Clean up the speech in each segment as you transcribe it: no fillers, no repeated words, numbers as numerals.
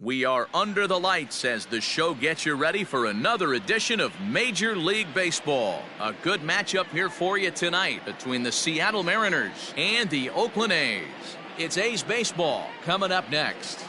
We are under the lights as the show gets you ready for another edition of Major League Baseball. A good matchup here for you tonight between the Seattle Mariners and the Oakland A's. It's A's baseball coming up next.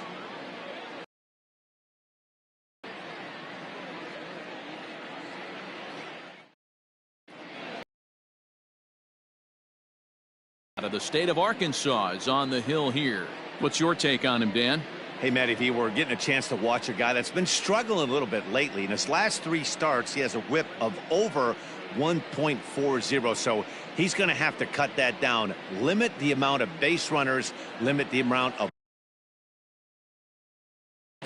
Out of the state of Arkansas is on the hill here. What's your take on him, Dan? Hey, Matty V, we're getting a chance to watch a guy that's been struggling a little bit lately. In his last 3 starts, he has a whip of over 1.40, so he's going to have to cut that down. Limit the amount of base runners, limit the amount of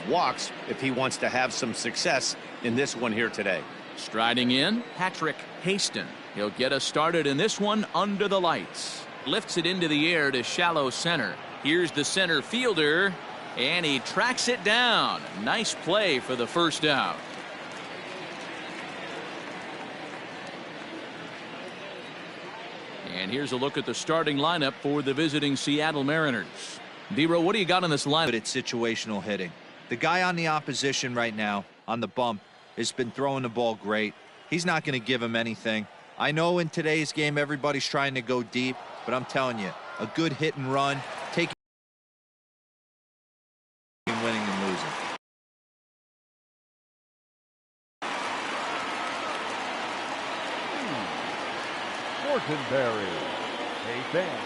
walks if he wants to have some success in this one here today. Striding in, Patrick Haston. He'll get us started in this one under the lights. Lifts it into the air to shallow center. Here's the center fielder. And he tracks it down. Nice play for the first out. And here's a look at the starting lineup for the visiting Seattle Mariners. Dero, what do you got on this lineup? It's situational hitting. The guy on the opposition right now on the bump has been throwing the ball great. He's not going to give him anything. I know in today's game everybody's trying to go deep, but I'm telling you, a good hit and run, take winning and losing. Fortenberry, a fan.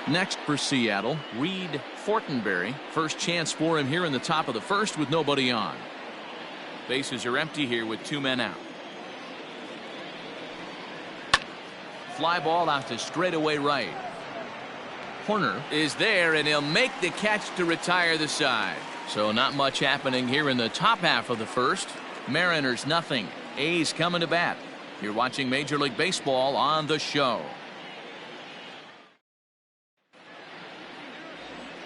Next for Seattle, Reed Fortenberry. First chance for him here in the top of the first with nobody on. Bases are empty here with 2 men out. Fly ball out to straightaway right. Horner is there and he'll make the catch to retire the side. So not much happening here in the top half of the first. Mariners nothing. A's coming to bat. You're watching Major League Baseball on the show.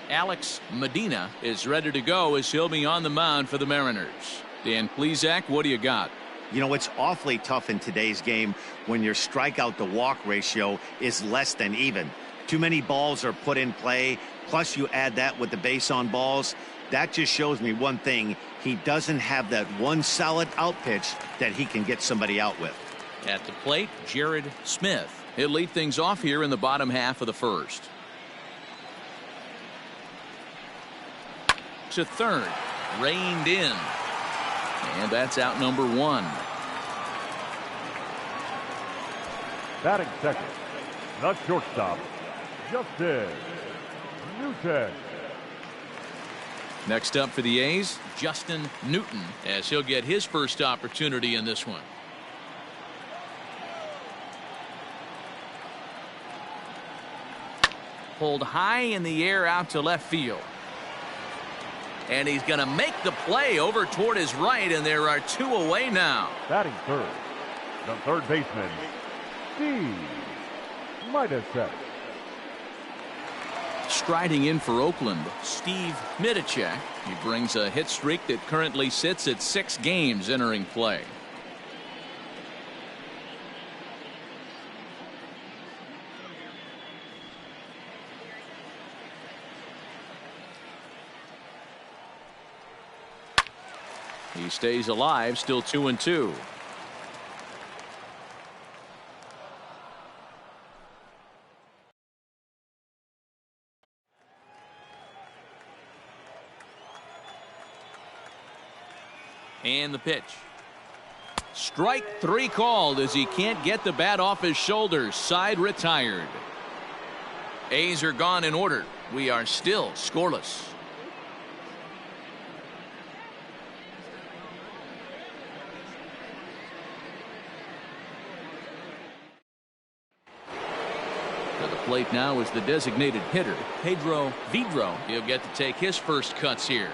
Alex Medina is ready to go as he'll be on the mound for the Mariners. Dan Plesac, what do you got? You know, it's awfully tough in today's game when your strikeout to walk ratio is less than even. Too many balls are put in play, plus you add that with the base on balls. That just shows me one thing. He doesn't have that one solid out pitch that he can get somebody out with. At the plate, Jared Smith. He'll lead things off here in the bottom half of the first. To third, reined in, and that's out number 1. Batting second, the shortstop, Justin Newton. Next up for the A's, Justin Newton, as he'll get his first opportunity in this one. Pulled high in the air out to left field. And he's going to make the play over toward his right, and there are 2 away now. Batting third, the third baseman, Steve Midacek. Striding in for Oakland, Steve Midacek. He brings a hit streak that currently sits at 6 games entering play. He stays alive, still 2-2. And the pitch. Strike 3 called as he can't get the bat off his shoulders. Side retired. A's are gone in order. We are still scoreless. Plate now is the designated hitter, Pedro Vidro. He'll get to take his first cuts here.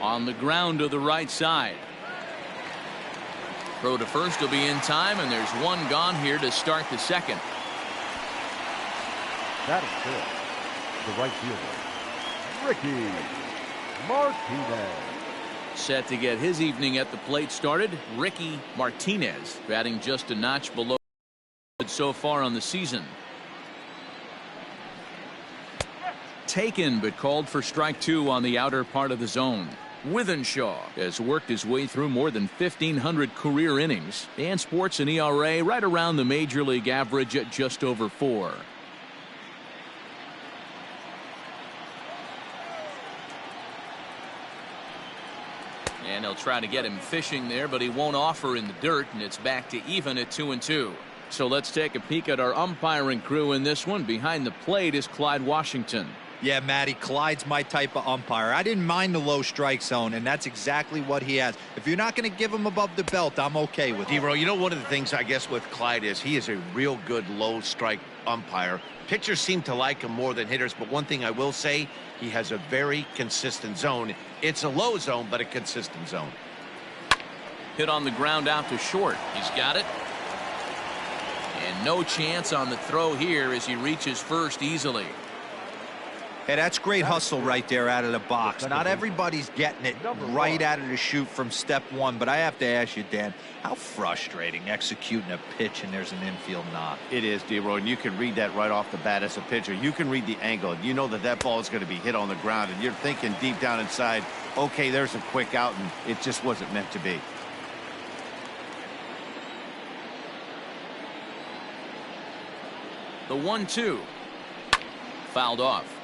On the ground to the right side. Throw to first will be in time, and there's one gone here to start the second. That is good. The right fielder, Ricky Martinez. Set to get his evening at the plate started, Ricky Martinez, batting just a notch below so far on the season. Taken, but called for strike two on the outer part of the zone. Withenshaw has worked his way through more than 1,500 career innings and sports an ERA right around the major league average at just over 4. And they'll try to get him fishing there, but he won't offer in the dirt, and it's back to even at 2-2. So let's take a peek at our umpiring crew in this one. Behind the plate is Clyde Washington. Yeah, Matty, Clyde's my type of umpire. I didn't mind the low strike zone, and that's exactly what he has. If you're not going to give him above the belt, I'm okay with it. D-Roll, you know, one of the things I guess with Clyde is he is a real good low strike umpire. Pitchers seem to like him more than hitters, but one thing I will say, he has a very consistent zone. It's a low zone, but a consistent zone. Hit on the ground out to short. He's got it. And no chance on the throw here as he reaches first easily. Hey, that's great hustle right there out of the box. Not everybody's getting it right out of the chute from step one, but I have to ask you, Dan, how frustrating executing a pitch and there's an infield knock. It is, D-Roy, and you can read that right off the bat as a pitcher. You can read the angle. You know that that ball is going to be hit on the ground, and you're thinking deep down inside, okay, there's a quick out, and it just wasn't meant to be. The 1-2. Fouled off.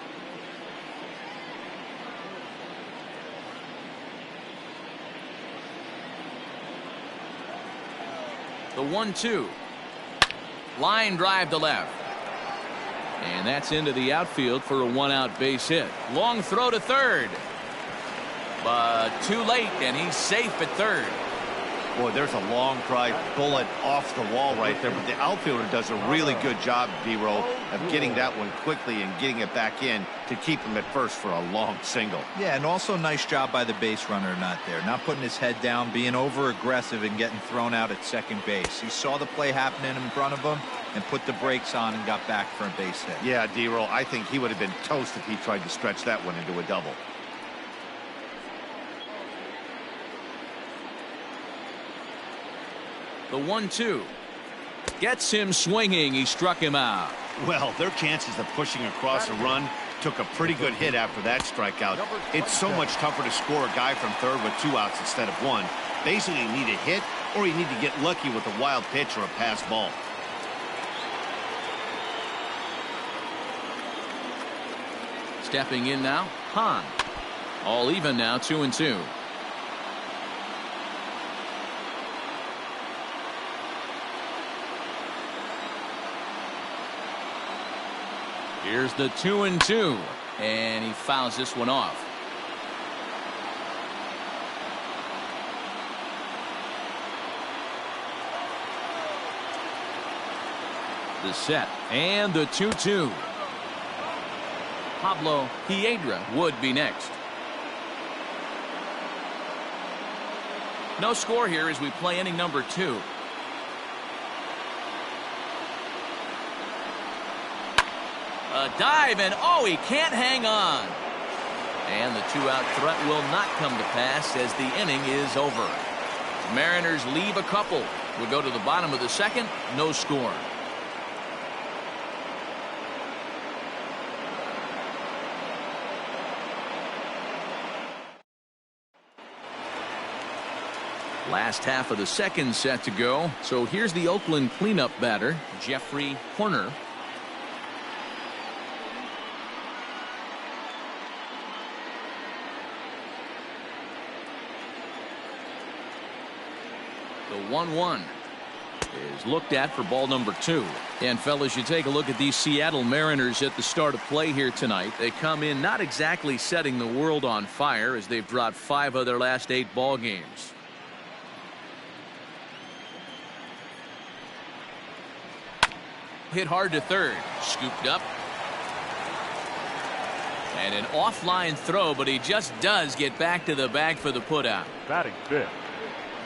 The 1-2. Line drive to left. And that's into the outfield for a one-out base hit. Long throw to third. But too late, and he's safe at third. Boy, there's a long drive bullet off the wall right there, but the outfielder does a really good job, D-Roll, of getting that one quickly and getting it back in to keep him at first for a long single. Yeah, and also nice job by the base runner not there. Not putting his head down, being over-aggressive and getting thrown out at second base. He saw the play happening in front of him and put the brakes on and got back for a base hit. Yeah, D-Roll, I think he would have been toast if he tried to stretch that one into a double. The 1-2 gets him swinging. He struck him out. Well, their chances of pushing across a run took a pretty good hit after that strikeout. It's so much tougher to score a guy from third with 2 outs instead of 1. Basically, you need a hit or you need to get lucky with a wild pitch or a pass ball. Stepping in now, Hahn. All even now, 2-2. Here's the 2-2, and he fouls this one off. The set and the 2-2. Pablo Piedra would be next. No score here as we play inning number 2. A dive, and oh, he can't hang on. And the 2-out threat will not come to pass as the inning is over. Mariners leave a couple. We'll go to the bottom of the second. No score. Last half of the second set to go. So here's the Oakland cleanup batter, Jeffrey Horner. The 1-1 is looked at for ball number 2. And fellas, you take a look at these Seattle Mariners at the start of play here tonight. They come in not exactly setting the world on fire as they've dropped 5 of their last 8 ball games. Hit hard to third, scooped up. And an offline throw, but he just does get back to the bag for the putout. Batting fifth,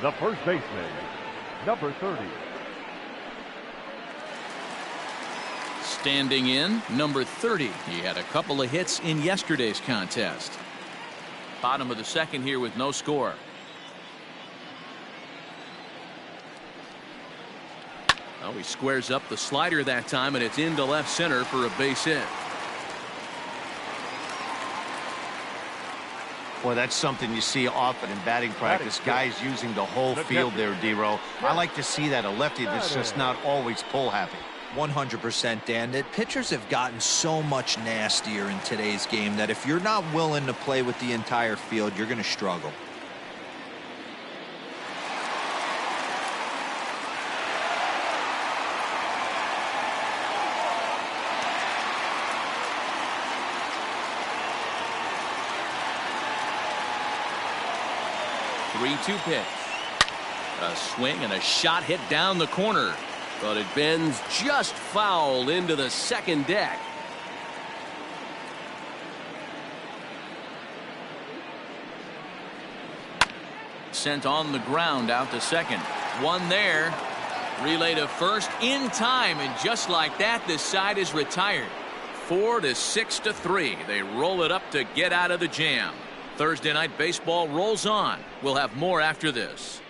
the first baseman, number 30. Standing in, number 30. He had a couple of hits in yesterday's contest. Bottom of the second here with no score. Oh, he squares up the slider that time, and it's into left center for a base hit. Boy, that's something you see often in batting practice. Guys using the whole field there, D-Row. I like to see that. A lefty that's just not always pull happy. 100%, Dan. That pitchers have gotten so much nastier in today's game that if you're not willing to play with the entire field, you're going to struggle. Three-two pitch. A swing and a shot hit down the corner. But it bends just foul into the second deck. Sent on the ground out to second. One there. Relay to first in time, and just like that, this side is retired. 4-6-3. They roll it up to get out of the jam. Thursday night baseball rolls on. We'll have more after this.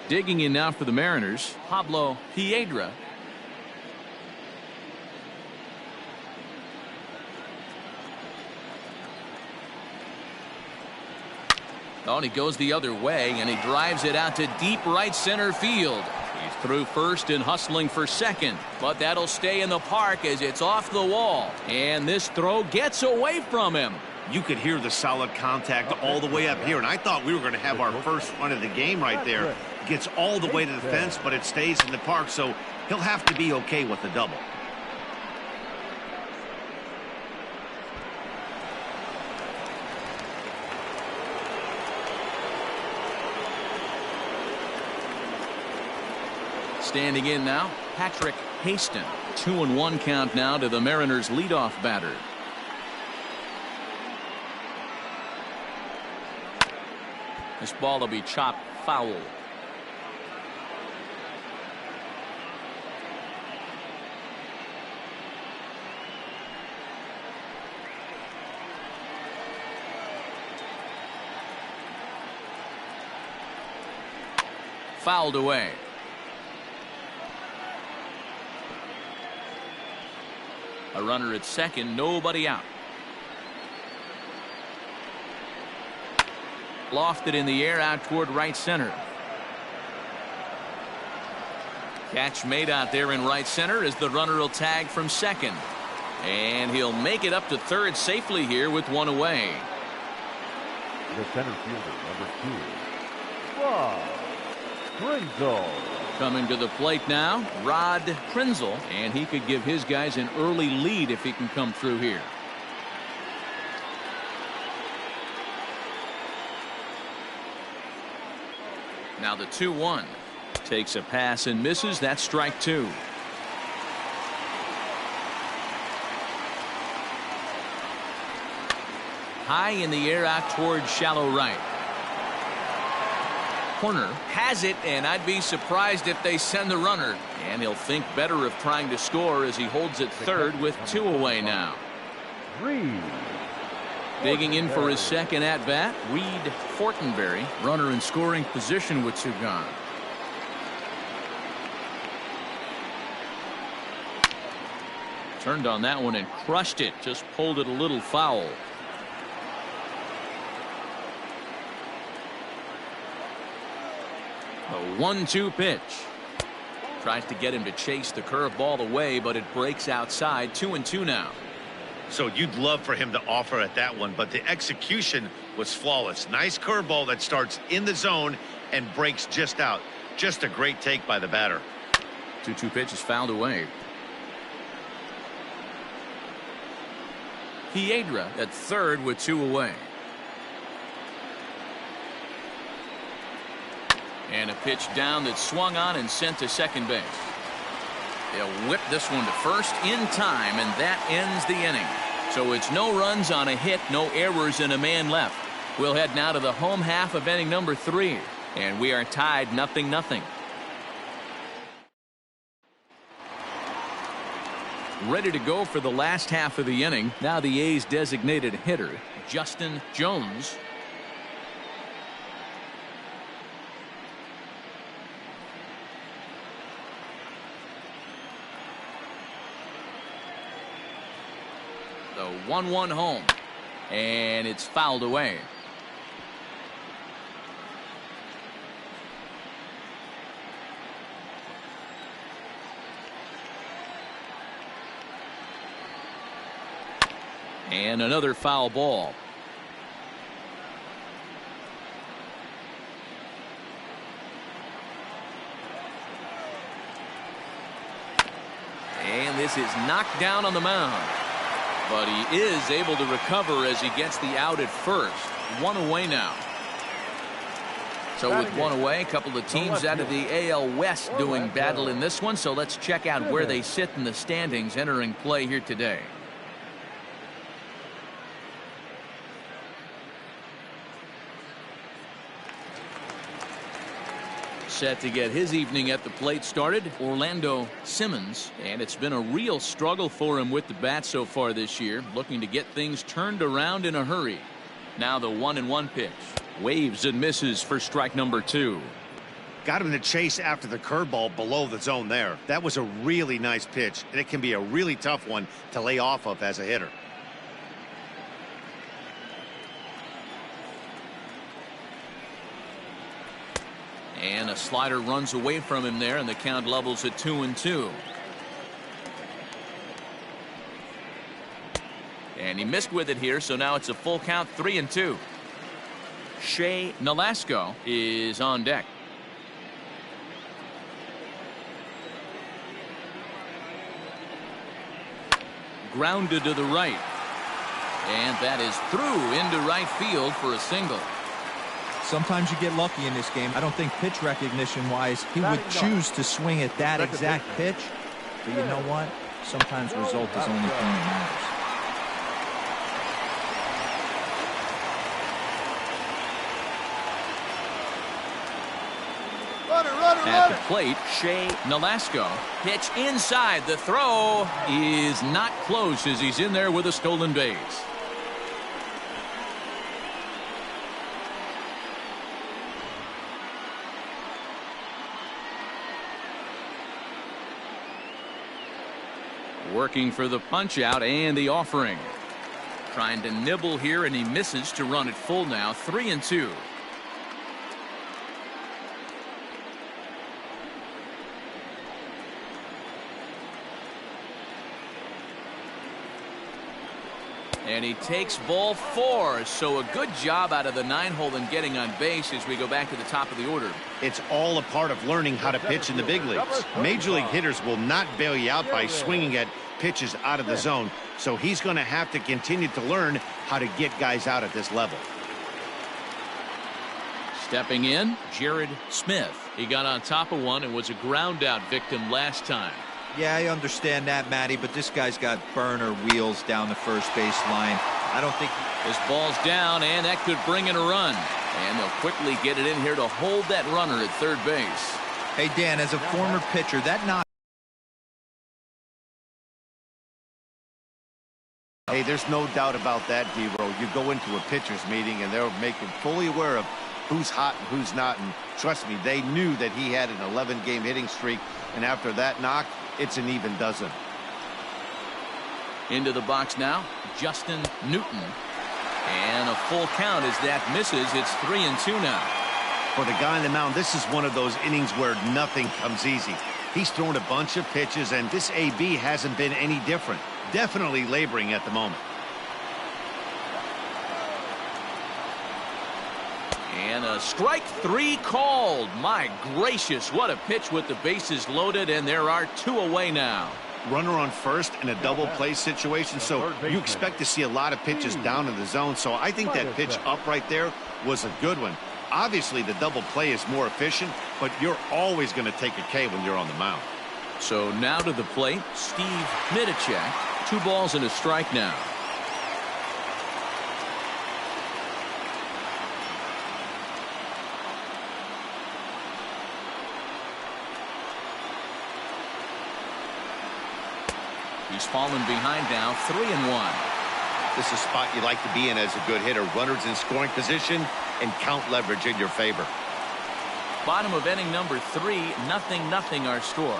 Digging in now for the Mariners, Pablo Piedra. Oh, and he goes the other way, and he drives it out to deep right center field. He's through first and hustling for second, but that'll stay in the park as it's off the wall. And this throw gets away from him. You could hear the solid contact all the way up here, and I thought we were going to have our first run of the game right there. Gets all the way to the fence, but it stays in the park, so he'll have to be okay with the double. Standing in now, Patrick Haston. 2-1 count now to the Mariners' leadoff batter. This ball will be chopped foul. Fouled away. A runner at second, nobody out. Lofted in the air out toward right center. Catch made out there in right center as the runner will tag from second. And he'll make it up to third safely here with one away. The center fielder, number 2, Rod Prinzel. Coming to the plate now, Rod Prinzel, and he could give his guys an early lead if he can come through here. Now the 2-1. Takes a pass and misses. That's strike two. High in the air out towards shallow right. Corner has it, and I'd be surprised if they send the runner. And he'll think better of trying to score as he holds it third with two away now. Reed. Digging in for his second at-bat, Reed Fortenberry. Runner in scoring position with two gone. Turned on that one and crushed it. Just pulled it a little foul. A 1-2 pitch. Tries to get him to chase the curveball away, but it breaks outside. 2-2 now. So you'd love for him to offer at that one, but the execution was flawless. Nice curveball that starts in the zone and breaks just out. Just a great take by the batter. 2-2 pitch is fouled away. Piedra at third with two away. And a pitch down that swung on and sent to second base. They'll whip this one to first in time, and that ends the inning. So it's no runs on a hit, no errors, and a man left. We'll head now to the home half of inning number 3, and we are tied 0-0. Ready to go for the last half of the inning. Now the A's designated hitter, Justin Jones. The 1-1 home, and it's fouled away. And another foul ball. And this is knocked down on the mound. But he is able to recover as he gets the out at first. 1 away now. So with 1 away, a couple of teams out of the AL West doing battle in this one. So let's check out where they sit in the standings entering play here today. Set to get his evening at the plate started, Orlando Simmons, and it's been a real struggle for him with the bat so far this year, looking to get things turned around in a hurry. Now the 1-1 pitch. Waves and misses for strike number 2. Got him to chase after the curveball below the zone there. That was a really nice pitch, and it can be a really tough one to lay off of as a hitter. And a slider runs away from him there, and the count levels at 2-2. And he missed with it here, so now it's a full count, 3-2. Shea Nolasco is on deck. Grounded to the right. And that is through into right field for a single. Sometimes you get lucky in this game. I don't think pitch recognition wise he would choose to swing at that exact pitch. But you know what? Sometimes result is the only thing that matters. At the plate, Shea Nolasco. Pitch inside. The throw is not close as he's in there with a stolen base. Working for the punch out and the offering. Trying to nibble here, and he misses to run it full now. 3-2. And he takes ball 4. So a good job out of the 9-hole in getting on base as we go back to the top of the order. It's all a part of learning how to pitch in the big leagues. Major league hitters will not bail you out by swinging at pitches out of the zone. So he's going to have to continue to learn how to get guys out at this level. Stepping in, Jared Smith. He got on top of one and was a ground out victim last time. Yeah, I understand that, Matty, but this guy's got burner wheels down the first base line. I don't think this ball's down, and that could bring in a run. And they'll quickly get it in here to hold that runner at third base. Hey, Dan, as a former pitcher, that knock. Hey, there's no doubt about that, D-Row. You go into a pitcher's meeting, and they'll make him fully aware of who's hot and who's not. And trust me, they knew that he had an 11-game hitting streak. And after that knock, it's an even dozen. Into the box now, Justin Newton. And a full count as that misses. It's 3-2 now. For the guy on the mound, this is one of those innings where nothing comes easy. He's thrown a bunch of pitches, and this AB hasn't been any different. Definitely laboring at the moment. And a strike 3 called. My gracious, what a pitch with the bases loaded, and there are 2 away now. Runner on first in a double play situation, so you expect to see a lot of pitches down in the zone. So I think that pitch up right there was a good one. Obviously, the double play is more efficient, but you're always going to take a K when you're on the mound. So now to the plate, Steve Mitacek. 2 balls and a strike now. He's fallen behind now, 3-1. This is a spot you like to be in as a good hitter. Runners in scoring position and count leverage in your favor. Bottom of inning number 3, 0-0 our score.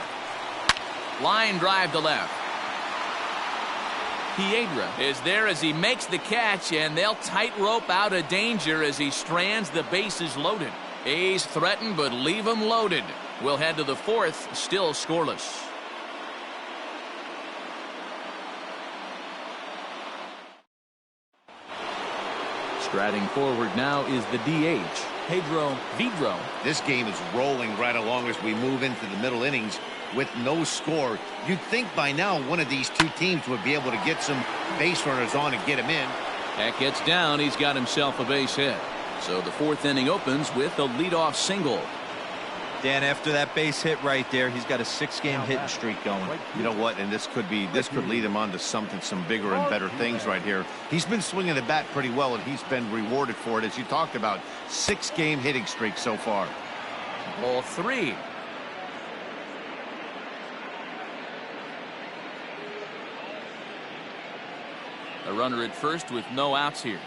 Line drive to left. Piedra is there as he makes the catch, and they'll tightrope out of danger as he strands the bases loaded. A's threaten, but leave him loaded. We'll head to the 4th, still scoreless. Striding forward now is the DH, Pedro Vidro. This game is rolling right along as we move into the middle innings with no score. You'd think by now one of these two teams would be able to get some base runners on and get him in. That gets down. He's got himself a base hit. So the 4th inning opens with a leadoff single. Dan, after that base hit right there, he's got a 6-game hitting streak going. You know what? And this could lead him on to some bigger and better things right here. He's been swinging the bat pretty well, and he's been rewarded for it, as you talked about. 6-game hitting streak so far. Ball 3. A runner at first with no outs here.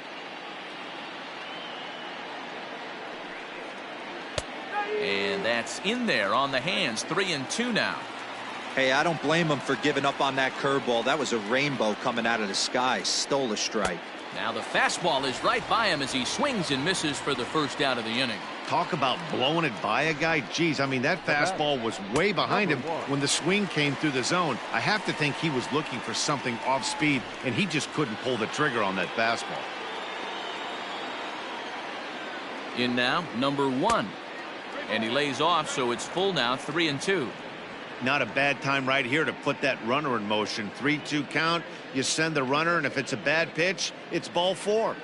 And that's in there on the hands. 3-2 now. Hey, I don't blame him for giving up on that curveball. That was a rainbow coming out of the sky. Stole a strike. Now the fastball is right by him as he swings and misses for the first out of the inning. Talk about blowing it by a guy. Geez, I mean, that fastball was way behind him when the swing came through the zone. I have to think he was looking for something off speed, and he just couldn't pull the trigger on that fastball. In now, number 1. And he lays off, so it's full now, 3-2. Not a bad time right here to put that runner in motion. 3-2 count. You send the runner, and if it's a bad pitch, it's ball 4.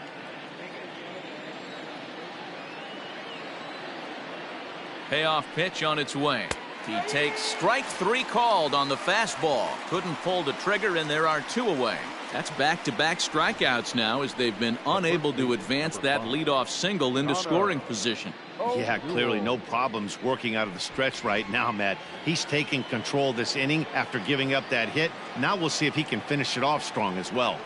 Payoff pitch on its way. He takes strike 3 called on the fastball. Couldn't pull the trigger, and there are 2 away. That's back-to-back strikeouts now as they've been unable to advance that leadoff single into scoring position. Yeah, clearly no problems working out of the stretch right now, Matt. He's taking control this inning after giving up that hit. Now we'll see if he can finish it off strong as well.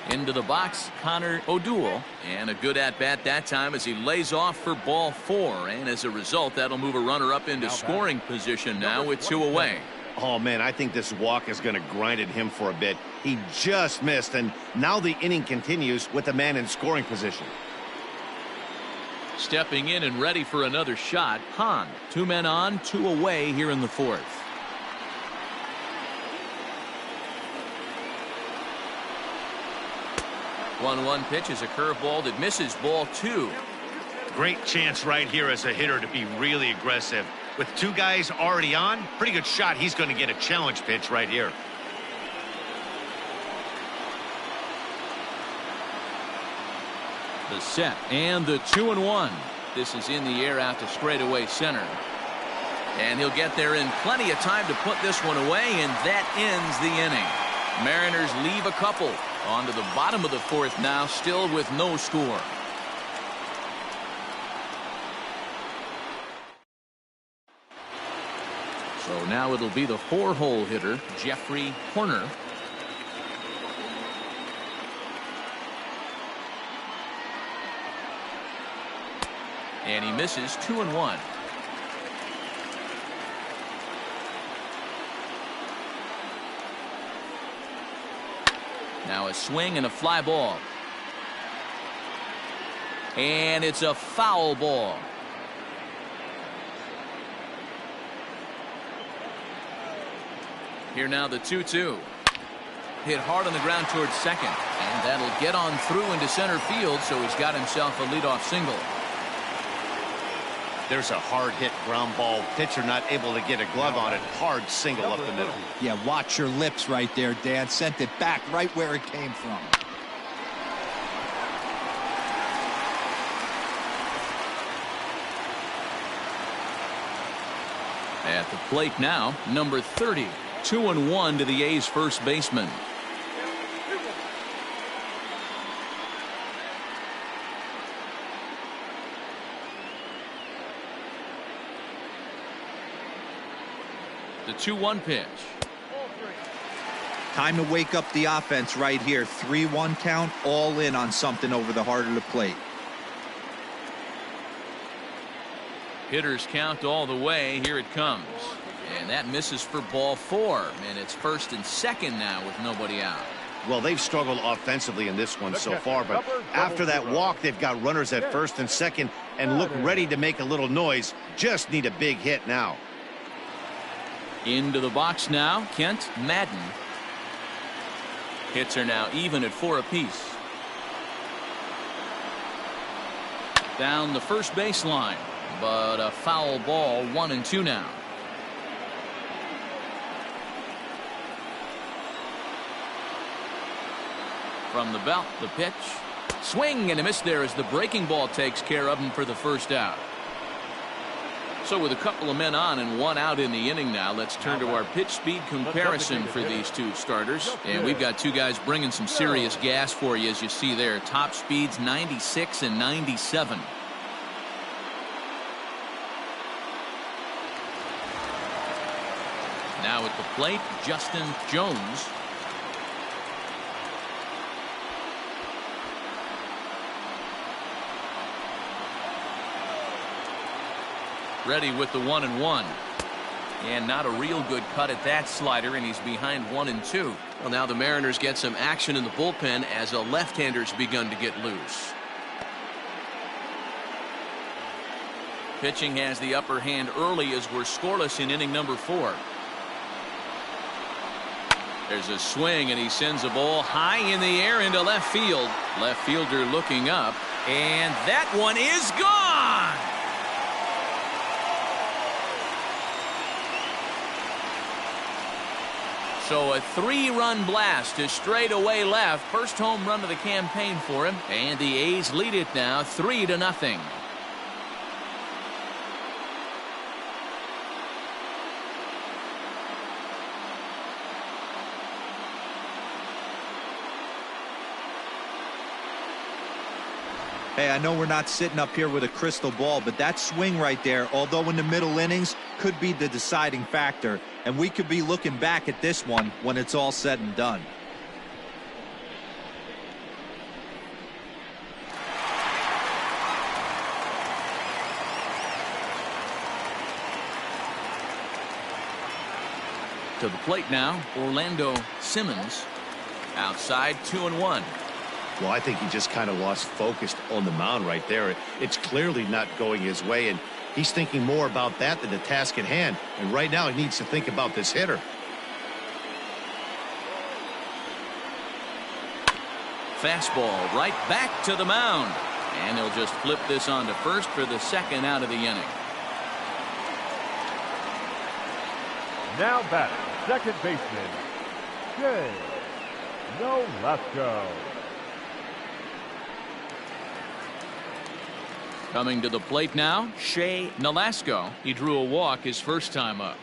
Into the box, Connor O'Doul, and a good at-bat that time as he lays off for ball 4, and as a result that'll move a runner up into scoring position now with 2 away. Oh man, I think this walk is going to grind at him for a bit. He just missed, and now the inning continues with a man in scoring position. Stepping in and ready for another shot, Hahn. 2 men on, 2 away here in the 4th. One pitch is a curveball that misses, ball 2. Great chance right here as a hitter to be really aggressive. With 2 guys already on, pretty good shot. He's going to get a challenge pitch right here. The set and the 2-1. This is in the air out to straightaway center. And he'll get there in plenty of time to put this one away, and that ends the inning. Mariners leave a couple. On to the bottom of the 4th now, still with no score. So now it'll be the 4-hole hitter, Jeffrey Horner. And he misses, 2-1. Now a swing and a fly ball. And it's a foul ball. Here now the 2-2. Hit hard on the ground towards second. And that'll get on through into center field, so he's got himself a leadoff single. There's a hard hit ground ball. Pitcher not able to get a glove on it. Hard single up the middle. Yeah, watch your lips right there, Dan. Sent it back right where it came from. At the plate now, number 30. 2-1 to the A's first baseman. The 2-1 pitch. Time to wake up the offense right here. 3-1 count, all in on something over the heart of the plate. Hitters count all the way. Here it comes. And that misses for ball 4. And it's first and second now with nobody out. Well, they've struggled offensively in this one so far, but after that walk, they've got runners at first and second and look ready to make a little noise. Just need a big hit now. Into the box now, Kent Madden. Hits are now even at 4 apiece. Down the first baseline, but a foul ball, 1-2 now. From the belt, the pitch. Swing and a miss there as the breaking ball takes care of him for the first out. So with a couple of men on and 1 out in the inning now, let's turn to our pitch speed comparison for these two starters. And we've got two guys bringing some serious gas for you, as you see there. Top speeds 96 and 97. Now at the plate, Justin Jones. Ready with the 1-1. And not a real good cut at that slider, and he's behind 1-2. Well, now the Mariners get some action in the bullpen as a left-hander's begun to get loose. Pitching has the upper hand early as we're scoreless in inning number 4. There's a swing, and he sends a ball high in the air into left field. Left fielder looking up, and that one is gone! So a 3-run blast to straightaway left. First home run of the campaign for him. And the A's lead it now 3-0. Hey, I know we're not sitting up here with a crystal ball, but that swing right there, although in the middle innings, could be the deciding factor. And we could be looking back at this one when it's all said and done. To the plate now, Orlando Simmons. Outside, 2-1. Well, I think he just kind of lost focus on the mound right there. It's clearly not going his way, and he's thinking more about that than the task at hand. And right now he needs to think about this hitter. Fastball right back to the mound. And he'll just flip this on to first for the second out of the inning. Now back, second baseman, Shea Nolasco. Coming to the plate now, Shea Nolasco. He drew a walk his first time up.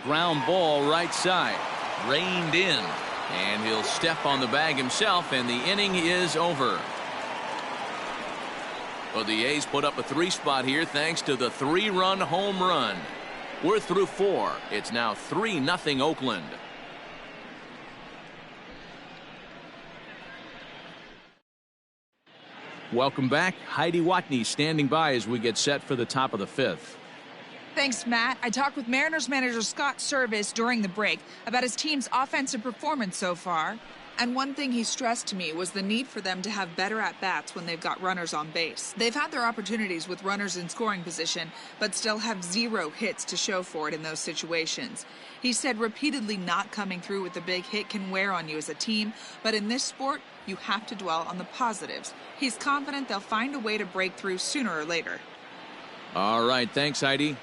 Ground ball right side. Reined in. And he'll step on the bag himself, and the inning is over. Well, the A's put up a 3-spot here thanks to the 3-run home run. We're through 4. It's now 3-0 Oakland. Welcome back. Heidi Watney standing by as we get set for the top of the 5th. Thanks, Matt. I talked with Mariners manager Scott Service during the break about his team's offensive performance so far. And one thing he stressed to me was the need for them to have better at-bats when they've got runners on base. They've had their opportunities with runners in scoring position, but still have 0 hits to show for it in those situations. He said repeatedly not coming through with a big hit can wear on you as a team, but in this sport, you have to dwell on the positives. He's confident they'll find a way to break through sooner or later. All right, thanks, Heidi.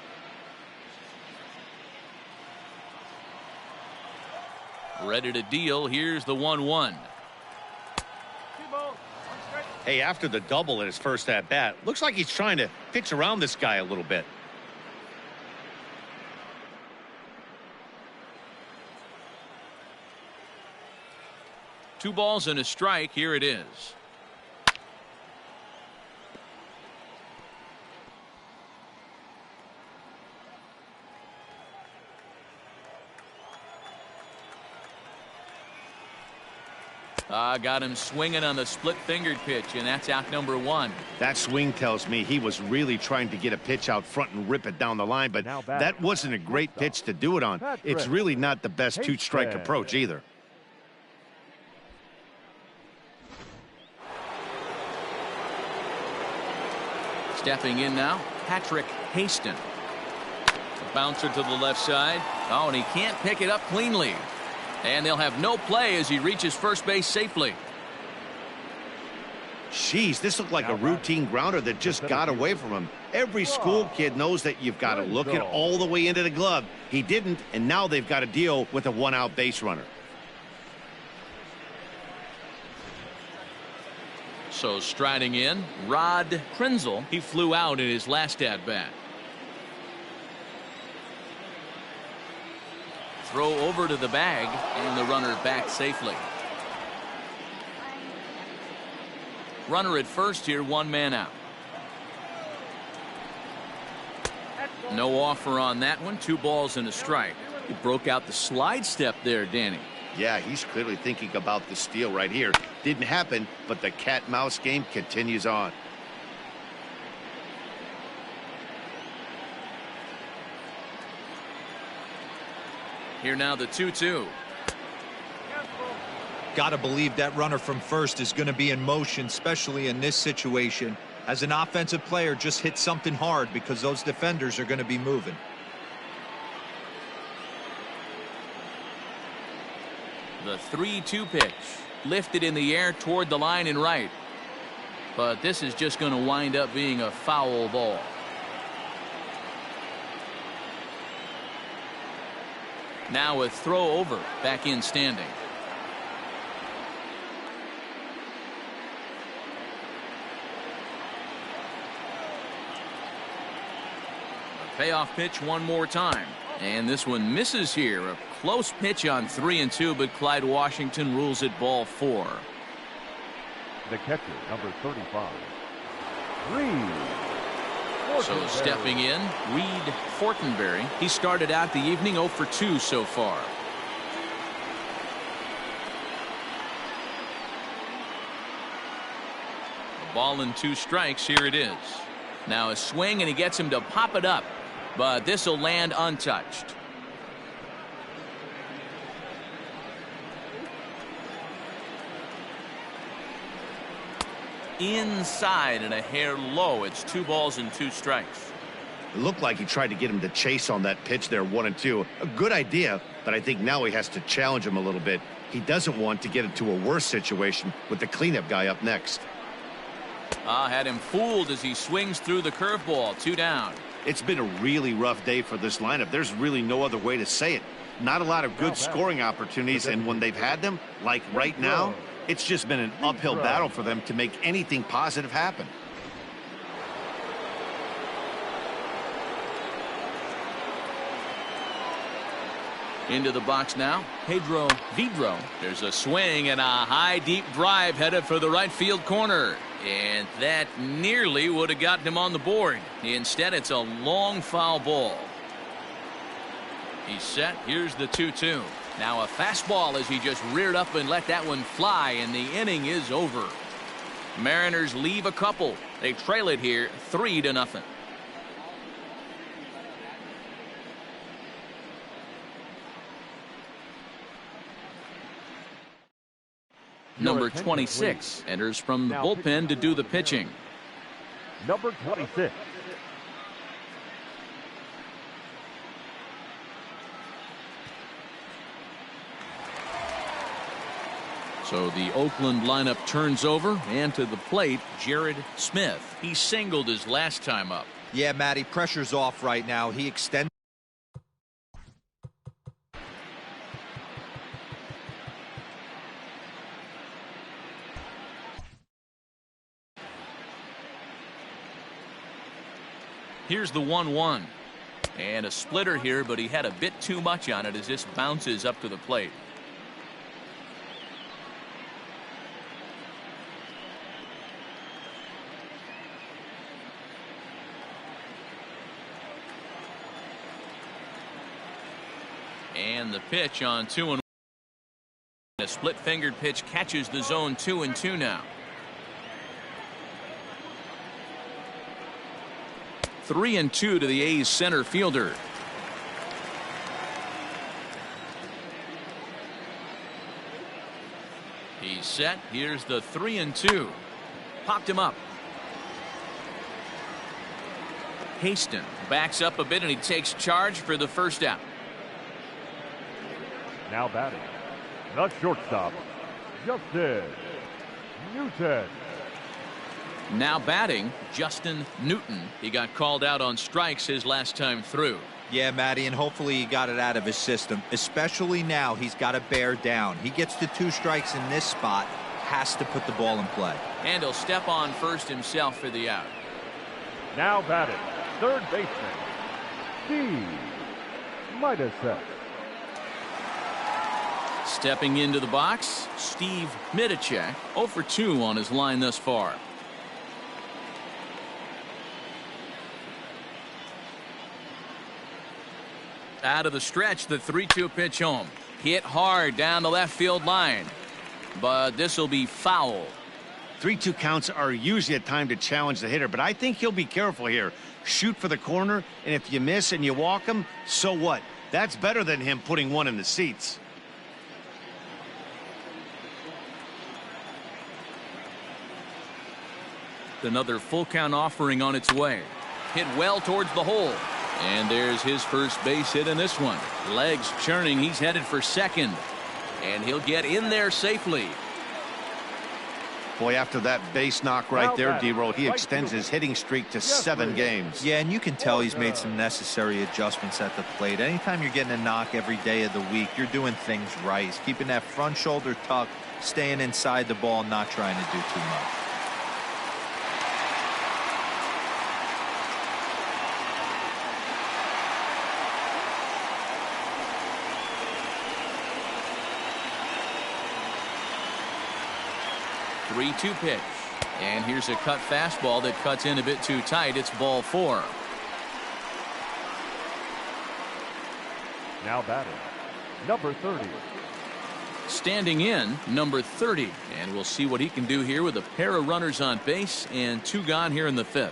Ready to deal. Here's the 1-1. Hey, after the double in his first at-bat, looks like he's trying to pitch around this guy a little bit. Two balls and a strike. Here it is. Got him swinging on the split-fingered pitch, and that's out number one. That swing tells me he was really trying to get a pitch out front and rip it down the line, but that wasn't a great pitch to do it on. It's really not the best two-strike approach either. Stepping in now, Patrick Haston. A bouncer to the left side. Oh, and he can't pick it up cleanly. And they'll have no play as he reaches first base safely. Jeez, this looked like a routine grounder that just got away from him. Every school kid knows that you've got to look it all the way into the glove. He didn't, and now they've got to deal with a one-out base runner. So striding in, Rod Krenzel. He flew out in his last at-bat. Throw over to the bag, and the runner back safely. Runner at first here, one man out. No offer on that one. Two balls and a strike. He broke out the slide step there, Danny. Yeah, he's clearly thinking about the steal right here. Didn't happen, but the cat-mouse game continues on. Here now the 2-2. Got to believe that runner from first is going to be in motion, especially in this situation. As an offensive player, just hit something hard because those defenders are going to be moving. The 3-2 pitch. Lifted in the air toward the line and right. But this is just going to wind up being a foul ball. Now a throw over, back in standing. A payoff pitch one more time. And this one misses here. A close pitch on 3-2, but Clyde Washington rules it ball 4. The catcher, number 35, Reed. So stepping in, Reed Fortenberry. He started out the evening 0 for 2 so far. A ball and 2 strikes. Here it is. Now a swing, and he gets him to pop it up, but this will land untouched. Inside and a hair low. It's 2 balls and 2 strikes. It looked like he tried to get him to chase on that pitch there, 1-2. A good idea, but I think now he has to challenge him a little bit. He doesn't want to get into a worse situation with the cleanup guy up next. Had him fooled as he swings through the curveball. 2 down. It's been a really rough day for this lineup. There's really no other way to say it. Not a lot of good scoring opportunities, and when they've had them, like right now, it's just been an uphill battle for them to make anything positive happen. Into the box now, Pedro Vidro. There's a swing and a high deep drive headed for the right field corner. And that nearly would have gotten him on the board. Instead, it's a long foul ball. He's set. Here's the 2-2. Now a fastball as he just reared up and let that one fly, and the inning is over. Mariners leave a couple. They trail it here 3-0. Number 26 enters from the bullpen to do the pitching. Number 26. So the Oakland lineup turns over, and to the plate, Jared Smith. He singled his last time up. Yeah, Matty, pressure's off right now. He extends. Here's the 1-1. And a splitter here, but he had a bit too much on it as this bounces up to the plate. And the pitch on 2-1. A split-fingered pitch catches the zone. 2-2 now. 3-2 to the A's center fielder. He's set. Here's the 3-2. Popped him up. Haston backs up a bit and he takes charge for the first out. Now batting, the shortstop, Justin Newton. Now batting, Justin Newton. He got called out on strikes his last time through. Yeah, Matty, and hopefully he got it out of his system. Especially now, he's got to bear down. He gets to 2 strikes in this spot, has to put the ball in play. And he'll step on first himself for the out. Now batting, third baseman, Steve Middleton. Stepping into the box, Steve Middleton, 0 for 2 on his line thus far. Out of the stretch, the 3-2 pitch home. Hit hard down the left field line. But this will be foul. 3-2 counts are usually a time to challenge the hitter, but I think he'll be careful here. Shoot for the corner, and if you miss and you walk him, so what? That's better than him putting one in the seats. Another full count offering on its way. Hit well towards the hole. And there's his first base hit in this one. Legs churning. He's headed for second. And he'll get in there safely. Boy, after that base knock right there, D-Roll, he extends his hitting streak to 7 games. Yeah, and you can tell he's made some necessary adjustments at the plate. Anytime you're getting a knock every day of the week, you're doing things right. He's keeping that front shoulder tucked, staying inside the ball, not trying to do too much. Three-two pitch. And here's a cut fastball that cuts in a bit too tight. It's ball 4. Now batting, number 30. Standing in, number 30. And we'll see what he can do here with a pair of runners on base and 2 gone here in the 5th.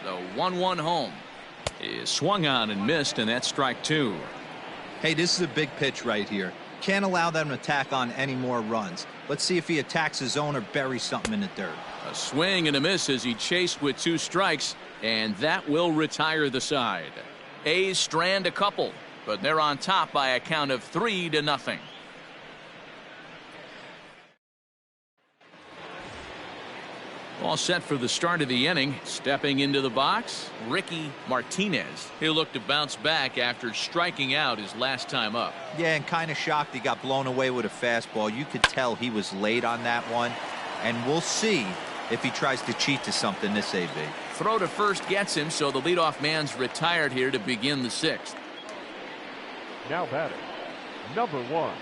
The 1-1 home is swung on and missed, and that's strike 2. Hey, this is a big pitch right here. Can't allow them to tack on any more runs. Let's see if he attacks his zone or buries something in the dirt. A swing and a miss as he chased with 2 strikes, and that will retire the side. A's strand a couple, but they're on top by a count of 3-0. All set for the start of the inning. Stepping into the box, Ricky Martinez. He'll look to bounce back after striking out his last time up. Yeah, and kind of shocked he got blown away with a fastball. You could tell he was late on that one, and we'll see if he tries to cheat to something this AB. Throw to first gets him, so the leadoff man's retired here to begin the 6th. Now batting, number 1.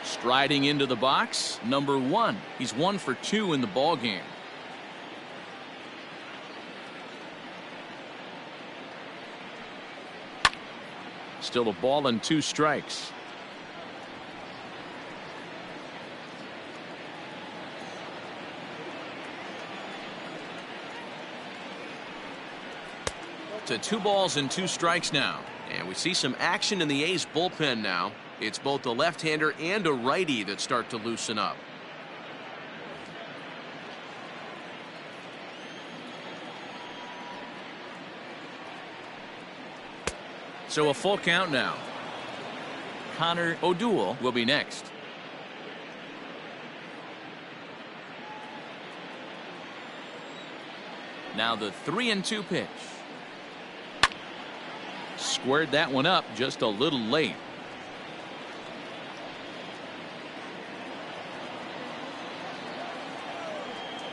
Striding into the box, number 1. He's 1 for 2 in the ball game. Still a ball and 2 strikes. To 2 balls and 2 strikes now. And we see some action in the A's bullpen now. It's both a left-hander and a righty that start to loosen up. So a full count now. Connor O'Doul will be next. Now the 3-2 pitch. Squared that one up just a little late.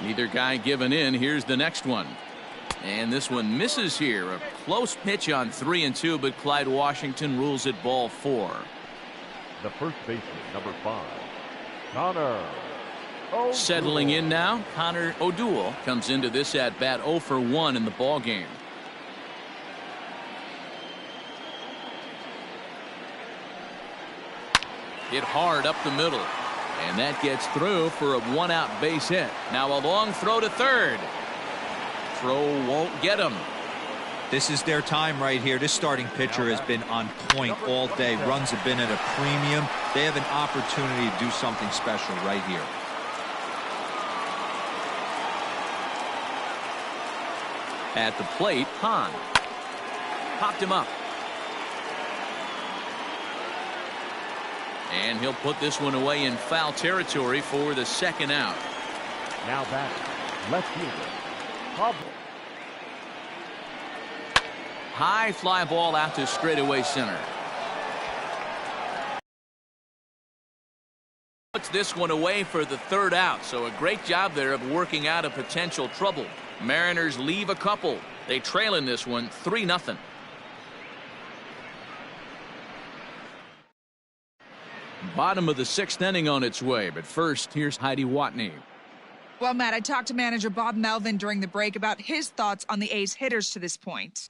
Neither guy giving in. Here's the next one. And this one misses here. A close pitch on 3-2, but Clyde Washington rules it ball 4. The first baseman, number 5, Connor O'Doul. Settling in now, Connor O'Doul comes into this at bat 0 for 1 in the ball game. Hit hard up the middle, and that gets through for a 1-out base hit. Now a long throw to third. Throw won't get him. This is their time right here. This starting pitcher has been on point all day. Runs have been at a premium. They have an opportunity to do something special right here. At the plate, Hahn popped him up. And he'll put this one away in foul territory for the second out. Now batting, left fielder, Pablo. High fly ball out to straightaway center. Puts this one away for the third out, so a great job there of working out a potential trouble. Mariners leave a couple. They trail in this one 3-0. Bottom of the 6th inning on its way, but first here's Heidi Watney. Well, Matt, I talked to manager Bob Melvin during the break about his thoughts on the A's hitters to this point.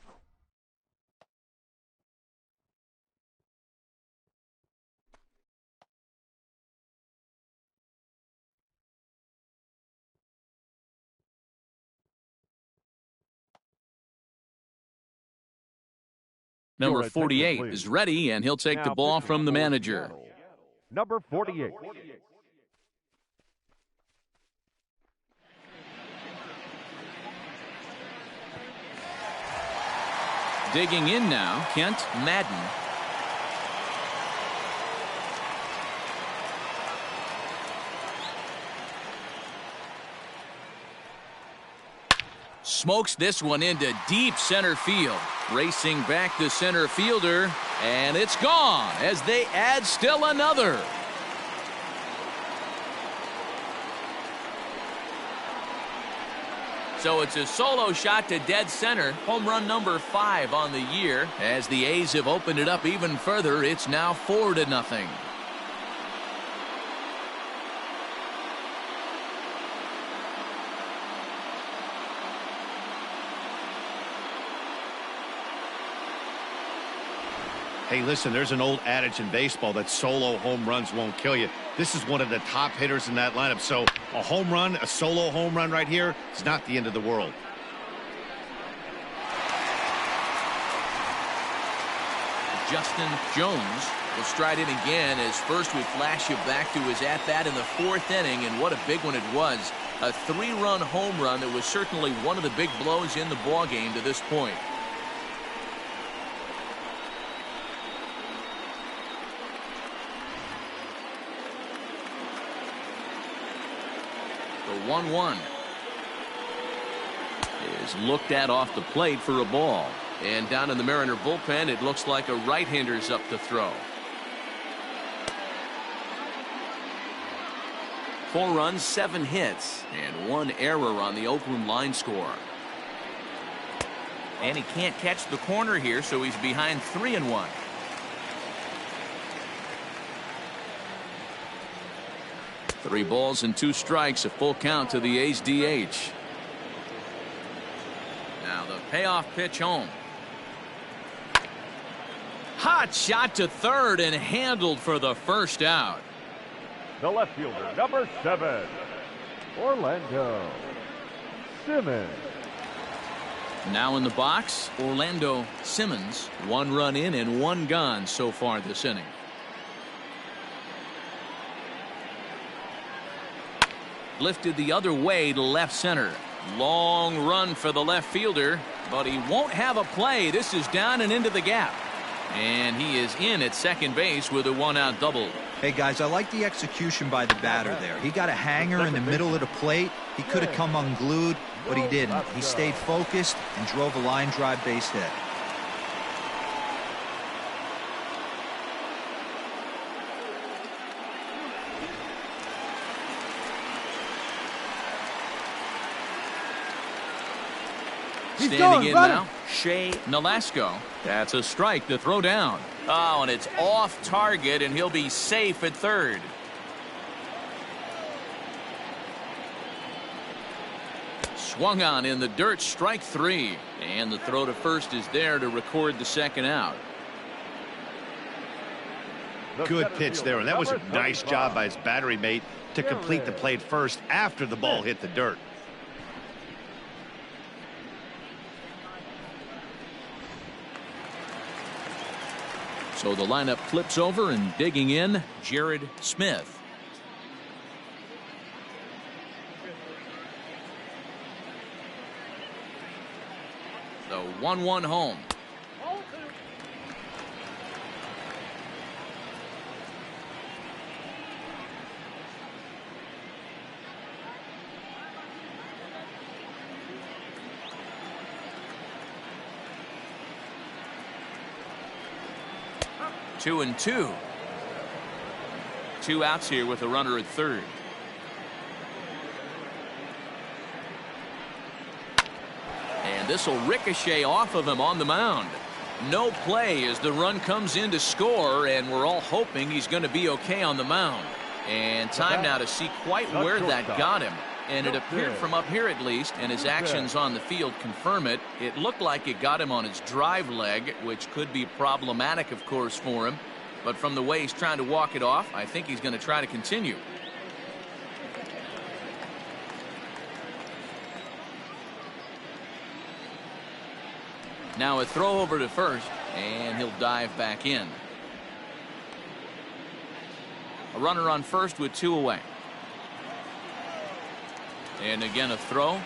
Number 48 is ready, and he'll take the ball from the manager. Number 48. Digging in now, Kent Madden. Smokes this one into deep center field. Racing back the center fielder, and it's gone as they add still another. So it's a solo shot to dead center. Home run number 5 on the year. As the A's have opened it up even further, it's now 4-0. Hey, listen, there's an old adage in baseball that solo home runs won't kill you. This is one of the top hitters in that lineup. So a home run, a solo home run right here is not the end of the world. Justin Jones will stride in again as first we flash you back to his at-bat in the 4th inning, and what a big one it was. A 3-run home run that was certainly one of the big blows in the ballgame to this point. The 1-1 is looked at off the plate for a ball. And down in the Mariner bullpen, it looks like a right-hander's up to throw. 4 runs, 7 hits, and 1 error on the Oakland line score. And he can't catch the corner here, so he's behind 3-1. Three balls and 2 strikes, a full count to the A's DH. Now the payoff pitch home. Hot shot to third and handled for the first out. The left fielder, number 7, Orlando Simmons. Now in the box, Orlando Simmons. 1 run in and 1 gone so far this inning. Lifted the other way to left center. Long run for the left fielder, but he won't have a play. This is down and into the gap. And he is in at second base with a 1-out double. Hey, guys, I like the execution by the batter there. He got a hanger in the middle of the plate. He could have come unglued, but he didn't. He stayed focused and drove a line drive base hit. Standing in now, Shea Nolasco. That's a strike to throw down. Oh, and it's off target, and he'll be safe at third. Swung on in the dirt, strike three. And the throw to first is there to record the second out. Good pitch there, and that was a nice job by his battery mate to complete the play first after the ball hit the dirt. So the lineup flips over, and digging in, Jared Smith. The 1-1 home. Two and two. Two outs here with a runner at third. And this will ricochet off of him on the mound. No play as the run comes in to score, and we're all hoping he's going to be okay on the mound. And time now to see quite where that got him. And it appeared from up here at least, and his actions on the field confirm it. It looked like it got him on his drive leg, which could be problematic, of course, for him. But from the way he's trying to walk it off, I think he's going to try to continue. Now a throw over to first, and he'll dive back in. A runner on first with two away. And again a throw.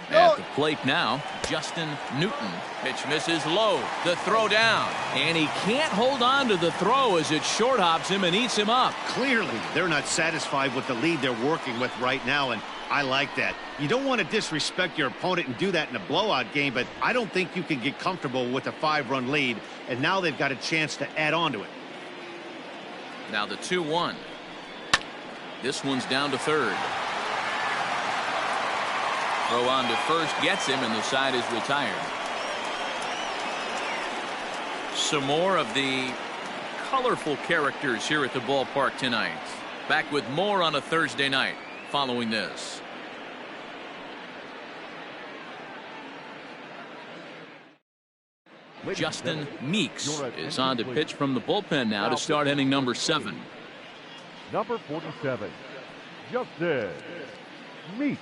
At the plate now, Justin Newton. Pitch misses low. The throw down. And he can't hold on to the throw as it short hops him and eats him up. Clearly, they're not satisfied with the lead they're working with right now, and I like that. You don't want to disrespect your opponent and do that in a blowout game, but I don't think you can get comfortable with a 5-run lead, and now they've got a chance to add on to it. Now the 2-1. This one's down to third. Throw on to first gets him, and the side is retired. Some more of the colorful characters here at the ballpark tonight. Back with more on a Thursday night following this. Justin Meeks is on to pitch from the bullpen now to start inning number 7. Number 47, Justin Meeks.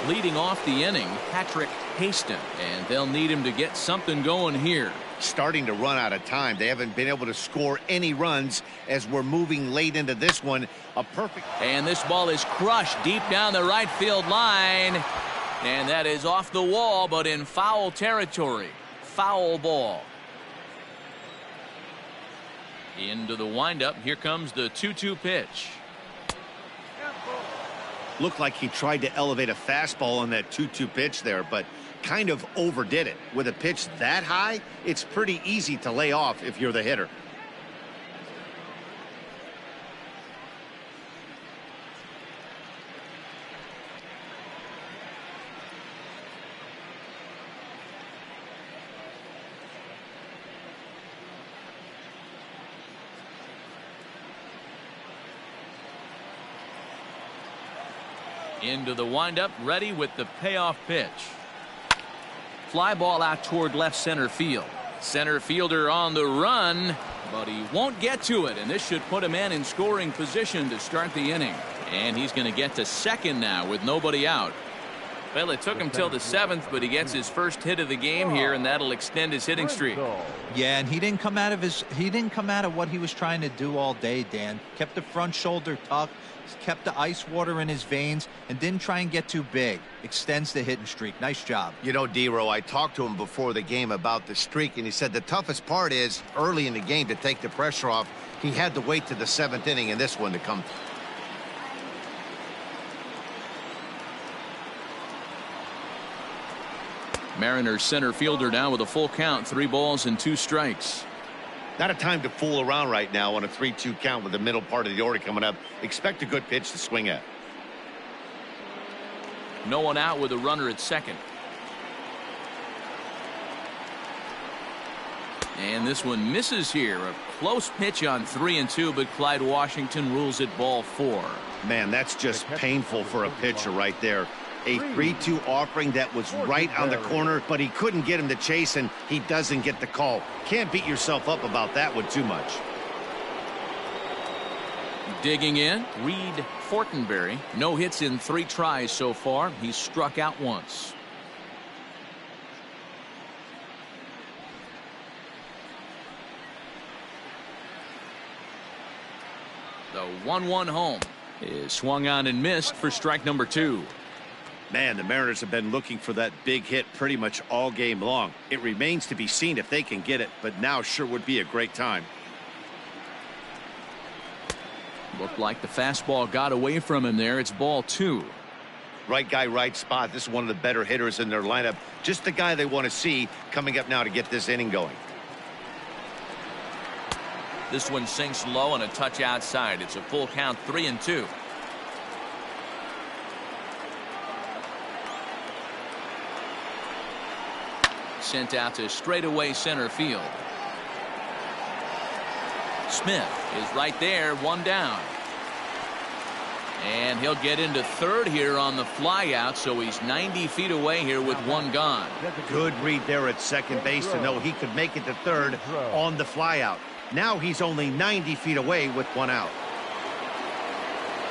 Leading off the inning, Patrick Haston, and they'll need him to get something going here. Starting to run out of time. They haven't been able to score any runs as we're moving late into this one. A perfect. And this ball is crushed deep down the right field line. And that is off the wall, but in foul territory. Foul ball. Into the windup. Here comes the 2-2 pitch. Looked like he tried to elevate a fastball on that 2-2 pitch there, but kind of overdid it. With a pitch that high, it's pretty easy to lay off if you're the hitter. Into the windup, ready with the payoff pitch. Fly ball out toward left center field. Center fielder on the run, but he won't get to it, and this should put him in scoring position to start the inning. And he's going to get to second now with nobody out. Well, it took him till the 7th, but he gets his first hit of the game here, and that'll extend his hitting streak. Yeah, and he didn't come out of what he was trying to do all day, Dan. Kept the front shoulder tucked, kept the ice water in his veins, and didn't try and get too big. Extends the hitting streak. Nice job. You know, D-Row, I talked to him before the game about the streak, and he said the toughest part is early in the game to take the pressure off. He had to wait to the 7th inning in this one to come. Mariners center fielder now with a full count, 3 balls and 2 strikes. Not a time to fool around right now on a 3-2 count with the middle part of the order coming up. Expect a good pitch to swing at. No one out with a runner at second. And this one misses here. A close pitch on 3-2, but Clyde Washington rules it ball 4. Man, that's just painful for a pitcher right there. A 3-2 offering that was right on the corner, but he couldn't get him to chase, and he doesn't get the call. Can't beat yourself up about that one too much. Digging in, Reed Fortenberry. No hits in 3 tries so far. He's struck out once. The 1-1 home is swung on and missed for strike number 2. Man, the Mariners have been looking for that big hit pretty much all game long. It remains to be seen if they can get it, but now sure would be a great time. Looked like the fastball got away from him there. It's ball 2. Right guy, right spot. This is one of the better hitters in their lineup. Just the guy they want to see coming up now to get this inning going. This one sinks low and a touch outside. It's a full count, 3-2. Sent out to straightaway center field. Smith is right there, 1 down. And he'll get into third here on the flyout, so he's 90 feet away here with 1 gone. Good read there at second base to know he could make it to third on the flyout. Now he's only 90 feet away with 1 out.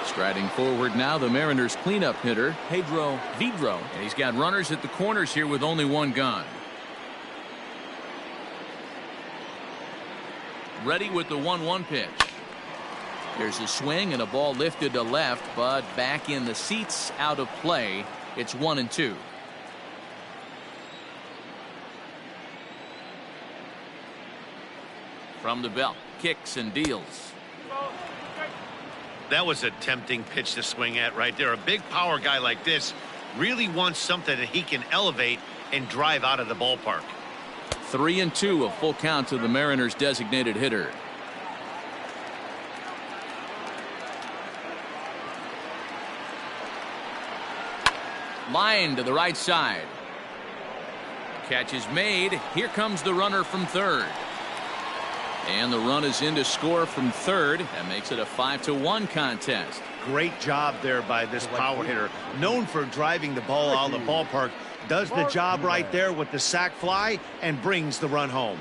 Striding forward now, the Mariners cleanup hitter, Pedro Vidro. And he's got runners at the corners here with only 1 gone. Ready with the 1-1 pitch. There's a swing and a ball lifted to left, but back in the seats, out of play. It's 1-2. From the belt, kicks and deals. That was a tempting pitch to swing at right there. A big power guy like this really wants something that he can elevate and drive out of the ballpark. 3-2, a full count to the Mariners' designated hitter. Line to the right side. Catch is made. Here comes the runner from third. And the run is in to score from third. That makes it a 5-1 contest. Great job there by this power hitter. Known for driving the ball out of the ballpark. Does the job right there with the sac fly and brings the run home.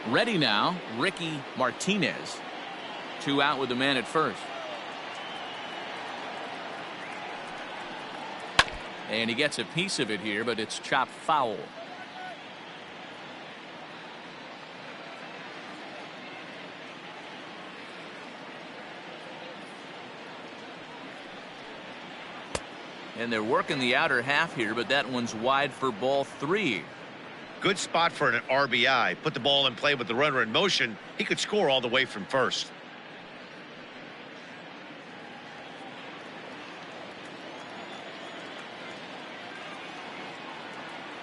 Ready now, Ricky Martinez. 2 out with the man at first. And he gets a piece of it here, but it's chopped foul. And they're working the outer half here, but that one's wide for ball 3. Good spot for an RBI. Put the ball in play with the runner in motion. He could score all the way from first.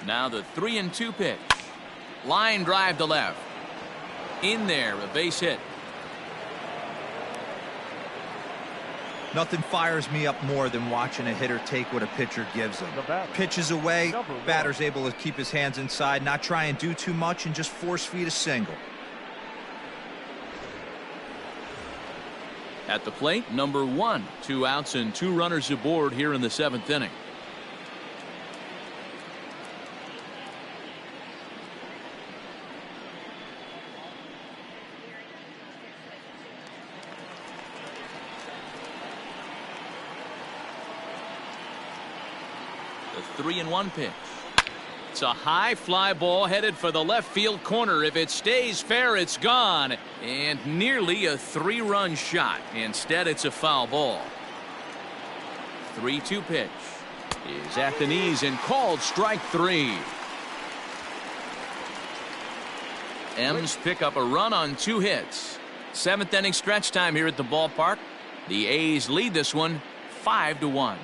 Now the 3-2 pitch. Line drive to left. In there, a base hit. Nothing fires me up more than watching a hitter take what a pitcher gives him. Pitches away, batter's able to keep his hands inside, not try and do too much, and just force feed a single. At the plate, number 1. 2 outs and 2 runners aboard here in the 7th inning. The 3-1 pitch. It's a high fly ball headed for the left field corner. If it stays fair, it's gone. And nearly a 3-run shot. Instead, it's a foul ball. 3-2 pitch is at the knees and called strike 3. M's pick up a run on 2 hits. 7th inning stretch time here at the ballpark. The A's lead this one 5-1.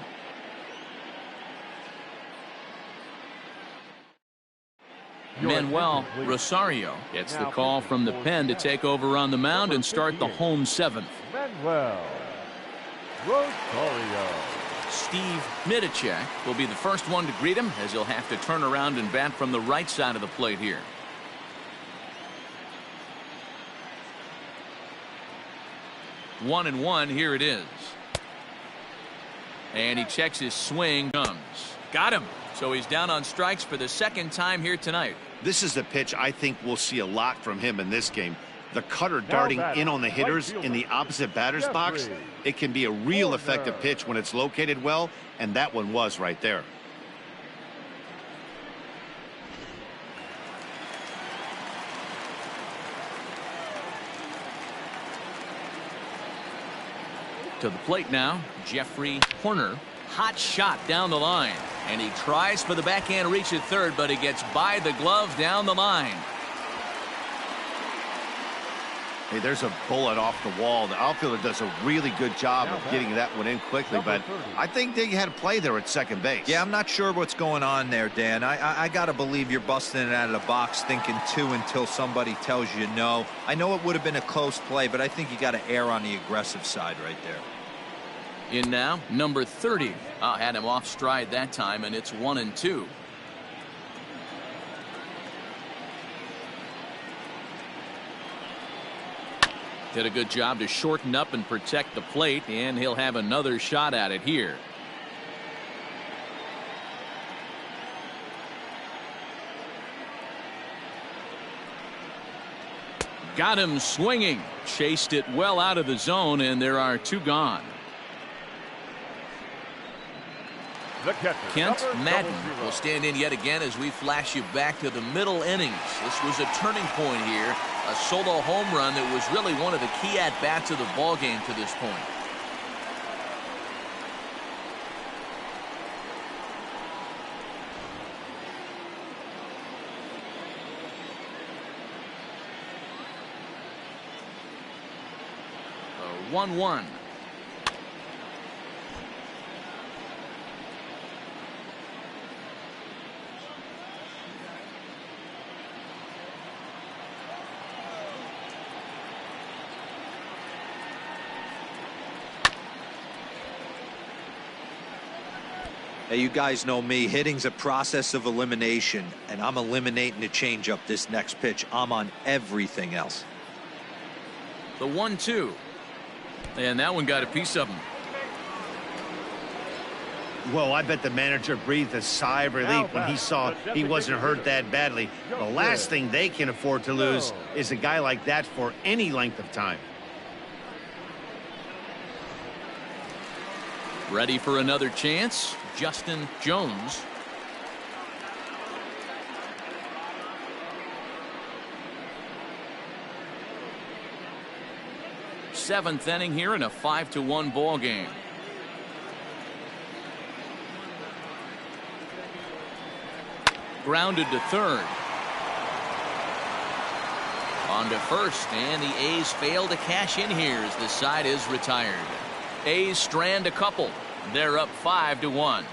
Manuel Rosario gets the call from the pen to take over on the mound and start the home seventh. Manuel Rosario. Steve Midicek will be the first one to greet him, as he'll have to turn around and bat from the right side of the plate here. One and one, here it is. And he checks his swing. Comes. Got him. So he's down on strikes for the second time here tonight. This is the pitch I think we'll see a lot from him in this game. The cutter darting in on the hitters in the opposite batter's box. It can be a real effective pitch when it's located well, and that one was right there. To the plate now, Jeffrey Horner. Hot shot down the line, and he tries for the backhand reach at third, but he gets by the glove down the line. Hey, there's a bullet off the wall. The outfielder does a really good job of getting that one in quickly, but I think they had a play there at second base. Yeah, I'm not sure what's going on there, Dan. I got to believe you're busting it out of the box thinking two until somebody tells you no. I know it would have been a close play, but I think you got to err on the aggressive side right there. In now, number 30. Had him off stride that time, and it's 1-2. Did a good job to shorten up and protect the plate, and he'll have another shot at it here. Got him swinging. Chased it well out of the zone, and there are two gone. Kent Madden will stand in yet again as we flash you back to the middle innings. This was a turning point here. A solo home run that was really one of the key at-bats of the ball game to this point. A 1-1. Hey, you guys know me. Hitting's a process of elimination, and I'm eliminating the changeup this next pitch. I'm on everything else. The 1-2. And that one got a piece of him. Well, I bet the manager breathed a sigh of relief when he saw he wasn't hurt that badly. The last thing they can afford to lose is a guy like that for any length of time. Ready for another chance? Justin Jones. Seventh inning here in a 5-1 ball game. Grounded to third. On to first, and the A's fail to cash in here as the side is retired. A's strand a couple. They're up 5-1.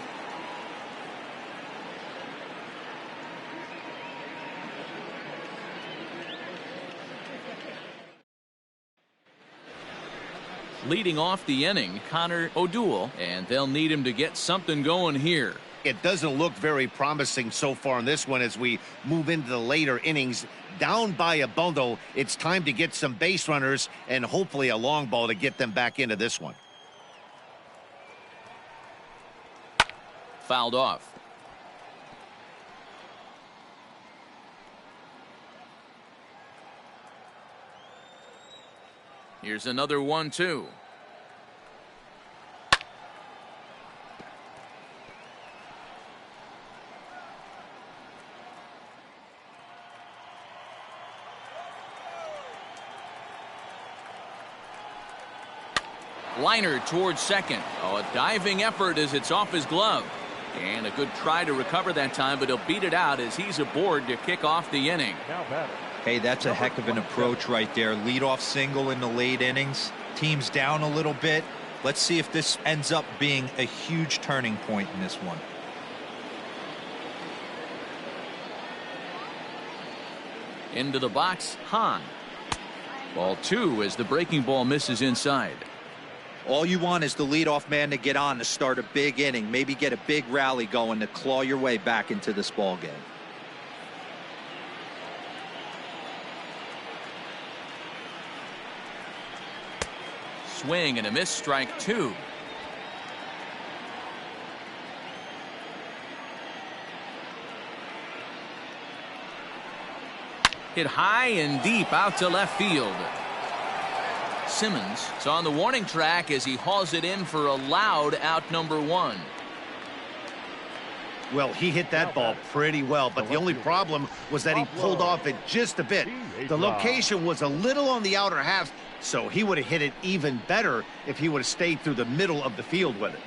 Leading off the inning, Connor O'Doul, and they'll need him to get something going here. It doesn't look very promising so far in this one as we move into the later innings. Down by a bundle, it's time to get some base runners and hopefully a long ball to get them back into this one. Fouled off. Here's another 1-2. Liner towards second. Oh, a diving effort as it's off his glove. And a good try to recover that time, but he'll beat it out as he's aboard to kick off the inning. Hey, that's a heck of an approach right there. Leadoff single in the late innings. Team's down a little bit. Let's see if this ends up being a huge turning point in this one. Into the box, Hahn. Ball 2 as the breaking ball misses inside. All you want is the leadoff man to get on to start a big inning, maybe get a big rally going to claw your way back into this ball game. Swing and a miss, strike 2. Hit high and deep out to left field. Simmons is on the warning track as he hauls it in for a loud out number 1. Well, he hit that ball pretty well, but the only problem was that he pulled off it just a bit. The location was a little on the outer half, so he would have hit it even better if he would have stayed through the middle of the field with it.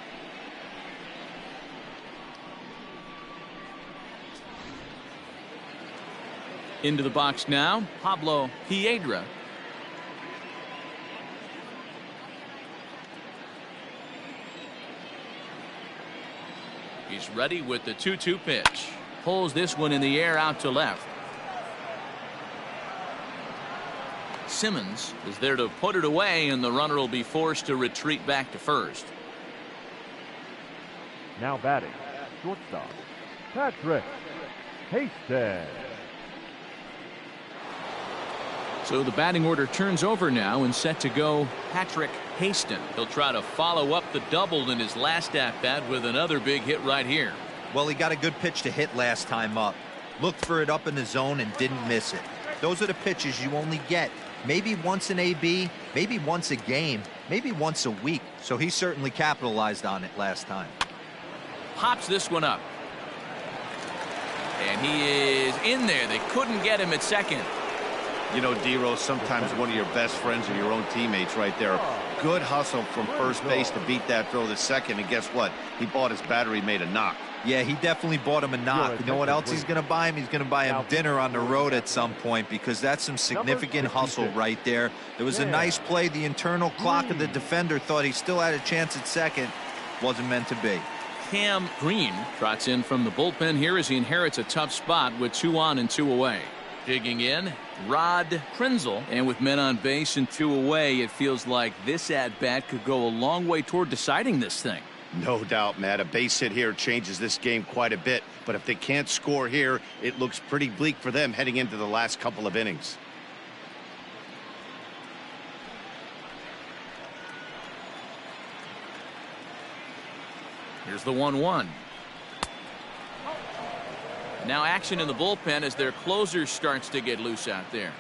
Into the box now, Pablo Piedra. He's ready with the 2-2 pitch. Pulls this one in the air out to left. Simmons is there to put it away, and the runner will be forced to retreat back to first. Now batting, shortstop, Patrick Hastings. So the batting order turns over now and set to go Patrick Hastings. He'll try to follow up the double in his last at-bat with another big hit right here. Well, he got a good pitch to hit last time up. Looked for it up in the zone and didn't miss it. Those are the pitches you only get maybe once an AB, maybe once a game, maybe once a week. So he certainly capitalized on it last time. Pops this one up. And he is in there. They couldn't get him at second. You know, D-Rose, sometimes one of your best friends are your own teammates right there. Good hustle from first base to beat that throw to second, and guess what? He bought his battery made a knock. Yeah, he definitely bought him a knock. You know what else he's going to buy him? He's going to buy him dinner on the road at some point, because that's some significant hustle right there. There was a nice play. The internal clock of the defender thought he still had a chance at second. Wasn't meant to be. Cam Green trots in from the bullpen here as he inherits a tough spot with 2 on and 2 away. Digging in, Rod Krenzel, and with men on base and 2 away, it feels like this at-bat could go a long way toward deciding this thing. No doubt, Matt. A base hit here changes this game quite a bit, but if they can't score here, it looks pretty bleak for them heading into the last couple of innings. Here's the 1-1. Now action in the bullpen as their closer starts to get loose out there.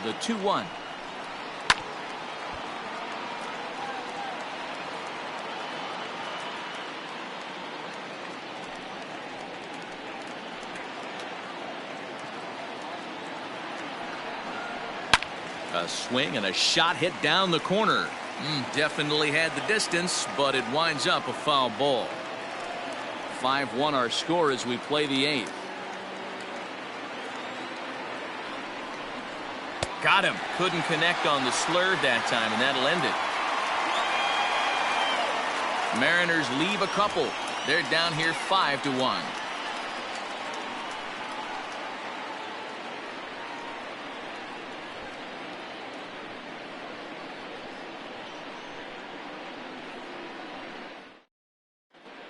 The 2-1. A swing and a shot hit down the corner. Definitely had the distance, but it winds up a foul ball. 5-1 our score as we play the 8th. Got him. Couldn't connect on the slur that time, and that'll end it. Mariners leave a couple. They're down here 5-1.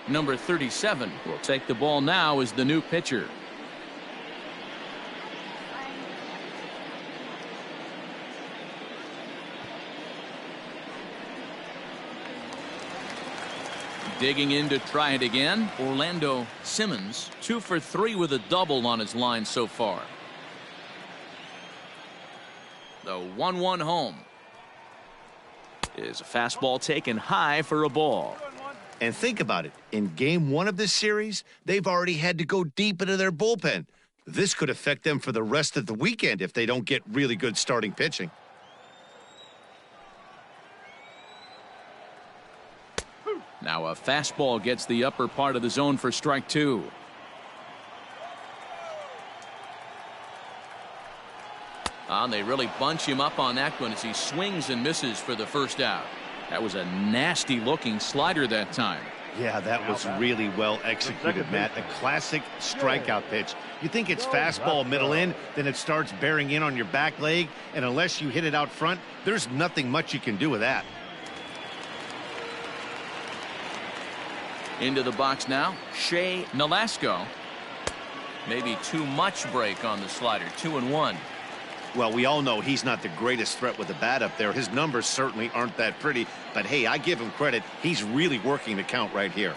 Number 37 will take the ball now as the new pitcher. Digging in to try it again, Orlando Simmons, 2 for 3 with a double on his line so far. The 1-1 home is a fastball taken high for a ball. And think about it. In game 1 of this series, they've already had to go deep into their bullpen. This could affect them for the rest of the weekend if they don't get really good starting pitching. Now a fastball gets the upper part of the zone for strike 2. They really bunch him up on that one as he swings and misses for the first out. That was a nasty looking slider that time. Yeah, that was really well executed, Matt. A classic strikeout pitch. You think it's fastball middle in, then it starts bearing in on your back leg, and unless you hit it out front, there's nothing much you can do with that. Into the box now, Shea Nolasco. Maybe too much break on the slider, 2-1. Well, we all know he's not the greatest threat with the bat up there. His numbers certainly aren't that pretty, but hey, I give him credit. He's really working the count right here.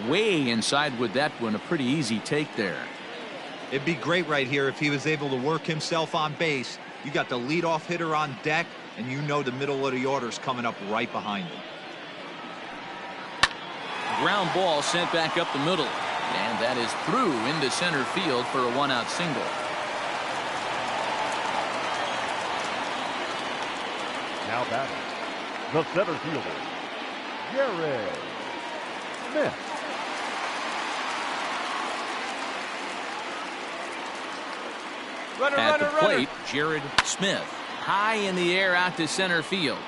Way inside with that one, a pretty easy take there. It'd be great right here if he was able to work himself on base. You got the leadoff hitter on deck, and you know the middle of the order's coming up right behind him. Ground ball sent back up the middle, and that is through into center field for a 1-out single. Now batting, the center fielder, Jared Smith. At the plate, Jared Smith. High in the air out to center field.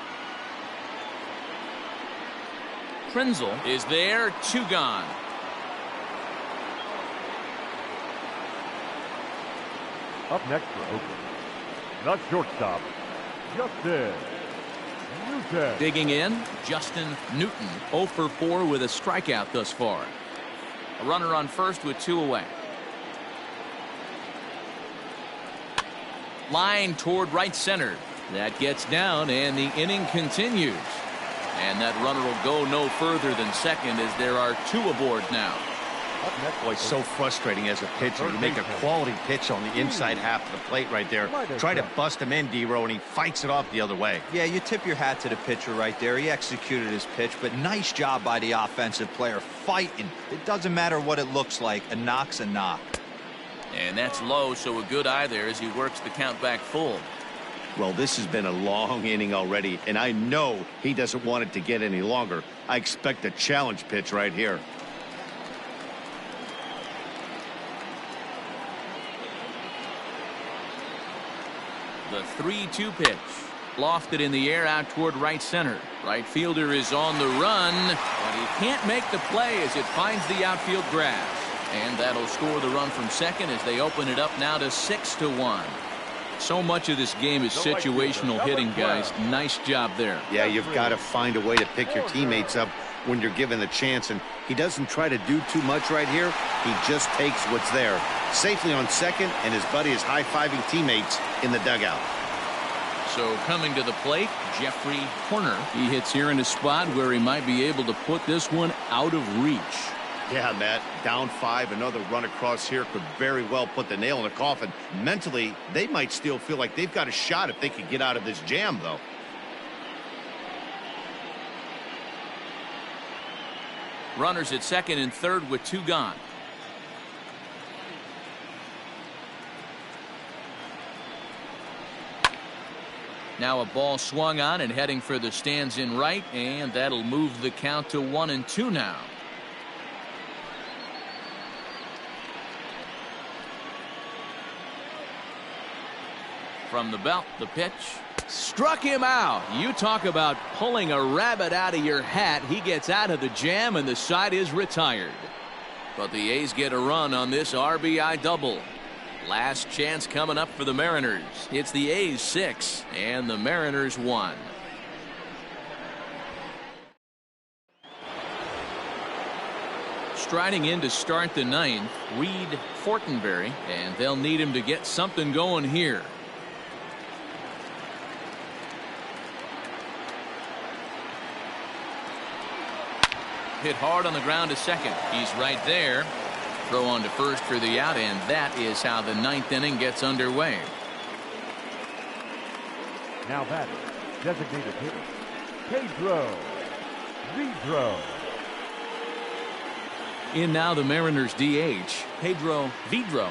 Krenzel is there, 2 gone. Up next for Oakland, the shortstop, Justin Newton. Digging in, Justin Newton, 0 for 4 with a strikeout thus far. A runner on first with 2 away. Line toward right center. That gets down, and the inning continues. And that runner will go no further than second as there are 2 aboard now. Boy, so frustrating as a pitcher. You make a quality pitch on the inside half of the plate right there. Try to bust him in, D-Row, and he fights it off the other way. Yeah, you tip your hat to the pitcher right there. He executed his pitch, but nice job by the offensive player fighting. It doesn't matter what it looks like. A knock's a knock. And that's low, so a good eye there as he works the count back full. Well, this has been a long inning already, and I know he doesn't want it to get any longer. I expect a challenge pitch right here. The 3-2 pitch. Lofted in the air out toward right center. Right fielder is on the run, but he can't make the play as it finds the outfield grass. And that'll score the run from second as they open it up now to 6-1. So much of this game is situational hitting, guys. Nice job there. Yeah, you've got to find a way to pick your teammates up when you're given the chance, and he doesn't try to do too much right here. He just takes what's there. Safely on second, and his buddy is high-fiving teammates in the dugout. So coming to the plate, Jeffrey Horner. He hits here in a spot where he might be able to put this one out of reach. Yeah, Matt, down 5, another run across here could very well put the nail in the coffin. Mentally, they might still feel like they've got a shot if they could get out of this jam, though. Runners at second and third with 2 gone. Now a ball swung on and heading for the stands in right, and that'll move the count to 1-2 now. From the belt, the pitch. Struck him out. You talk about pulling a rabbit out of your hat. He gets out of the jam, and the side is retired. But the A's get a run on this RBI double. Last chance coming up for the Mariners. It's the A's 6 and the Mariners 1. Striding in to start the 9th, Reed Fortenberry, and they'll need him to get something going here. Hit hard on the ground to second. He's right there. Throw on to first for the out, and that is how the 9th inning gets underway. Now batting, designated hitter, Pedro Vidro. In now the Mariners DH, Pedro Vidro.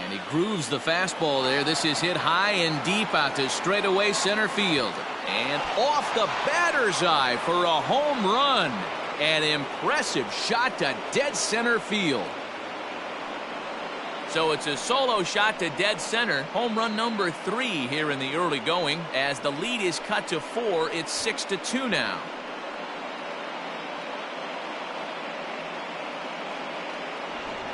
And he grooves the fastball there. This is hit high and deep out to straightaway center field. And off the batter's eye for a home run. An impressive shot to dead center field. So it's a solo shot to dead center. Home run number 3 here in the early going. As the lead is cut to 4, it's 6-2 now.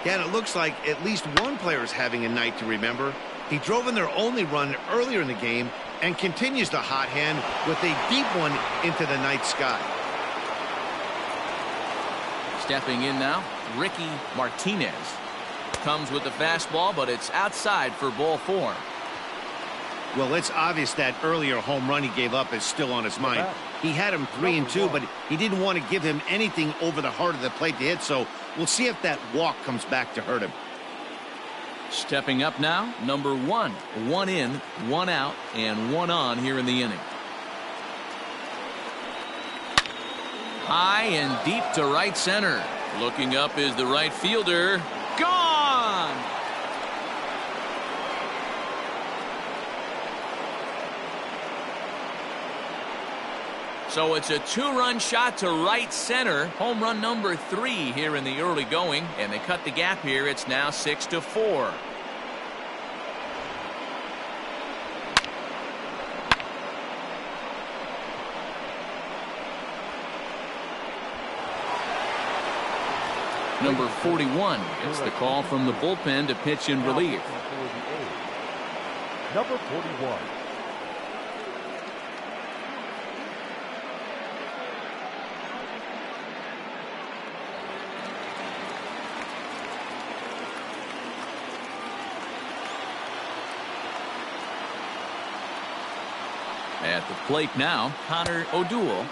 Yeah, and it looks like at least one player is having a night to remember. He drove in their only run earlier in the game and continues the hot hand with a deep one into the night sky. Stepping in now, Ricky Martinez. Comes with the fastball, but it's outside for ball 4. Well, it's obvious that earlier home run he gave up is still on his mind. He had him 3-2, but he didn't want to give him anything over the heart of the plate to hit, so we'll see if that walk comes back to hurt him. Stepping up now, number 1. 1 in, 1 out, and 1 on here in the inning. High and deep to right center. Looking up is the right fielder. Gone! So it's a 2-run shot to right center. Home run number 3 here in the early going. And they cut the gap here. It's now 6-4. Number 41 gets the call from the bullpen to pitch in relief. Number 41. At the plate now, Connor O'Doul.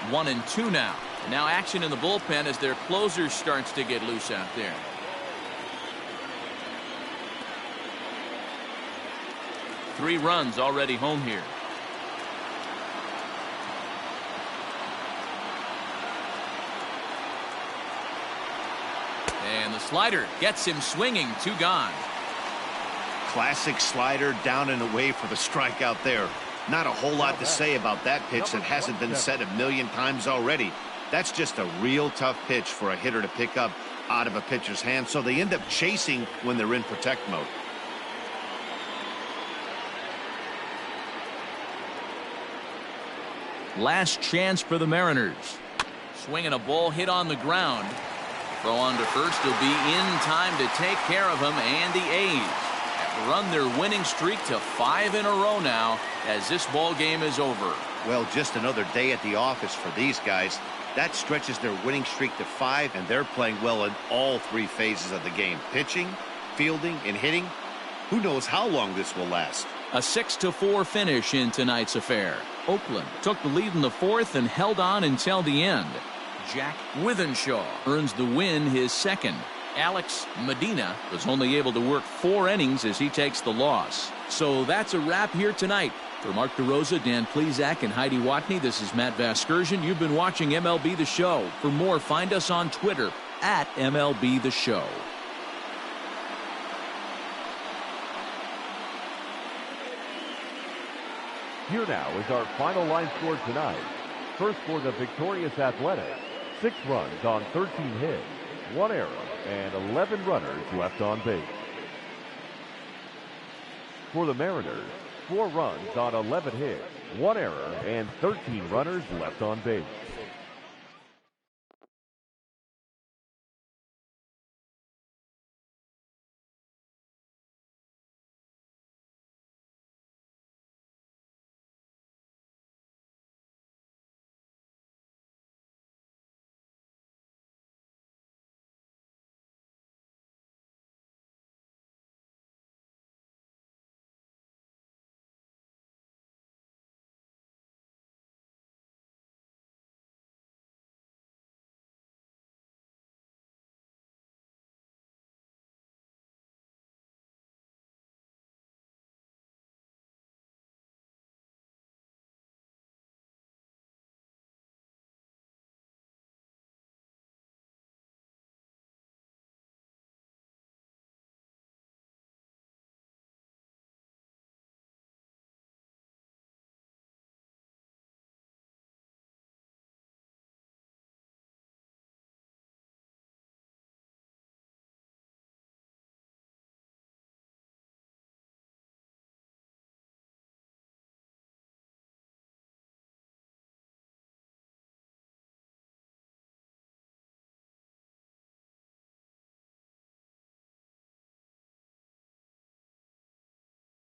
1-2 now. Now action in the bullpen as their closer starts to get loose out there. Three runs already home here. And the slider gets him swinging. 2 gone. Classic slider down and away for the strikeout there. Not a whole lot to say about that pitch that hasn't been said a million times already. That's just a real tough pitch for a hitter to pick up out of a pitcher's hand, so they end up chasing when they're in protect mode. Last chance for the Mariners. Swinging a ball hit on the ground. Throw on to first will be in time to take care of him, and the A's have run their winning streak to 5 in a row now as this ball game is over. Well, just another day at the office for these guys. That stretches their winning streak to 5, and they're playing well in all 3 phases of the game. Pitching, fielding, and hitting. Who knows how long this will last? A 6-4 finish in tonight's affair. Oakland took the lead in the 4th and held on until the end. Jack Withenshaw earns the win, his 2nd. Alex Medina was only able to work 4 innings as he takes the loss. So that's a wrap here tonight. For Mark DeRosa, Dan Plesac, and Heidi Watney, this is Matt Vasgersian. You've been watching MLB The Show. For more, find us on Twitter at MLB The Show. Here now is our final line score tonight. First for the victorious Athletics, 6 runs on 13 hits, 1 error, and 11 runners left on base. For the Mariners, 4 runs on 11 hits, 1 error, and 13 runners left on base.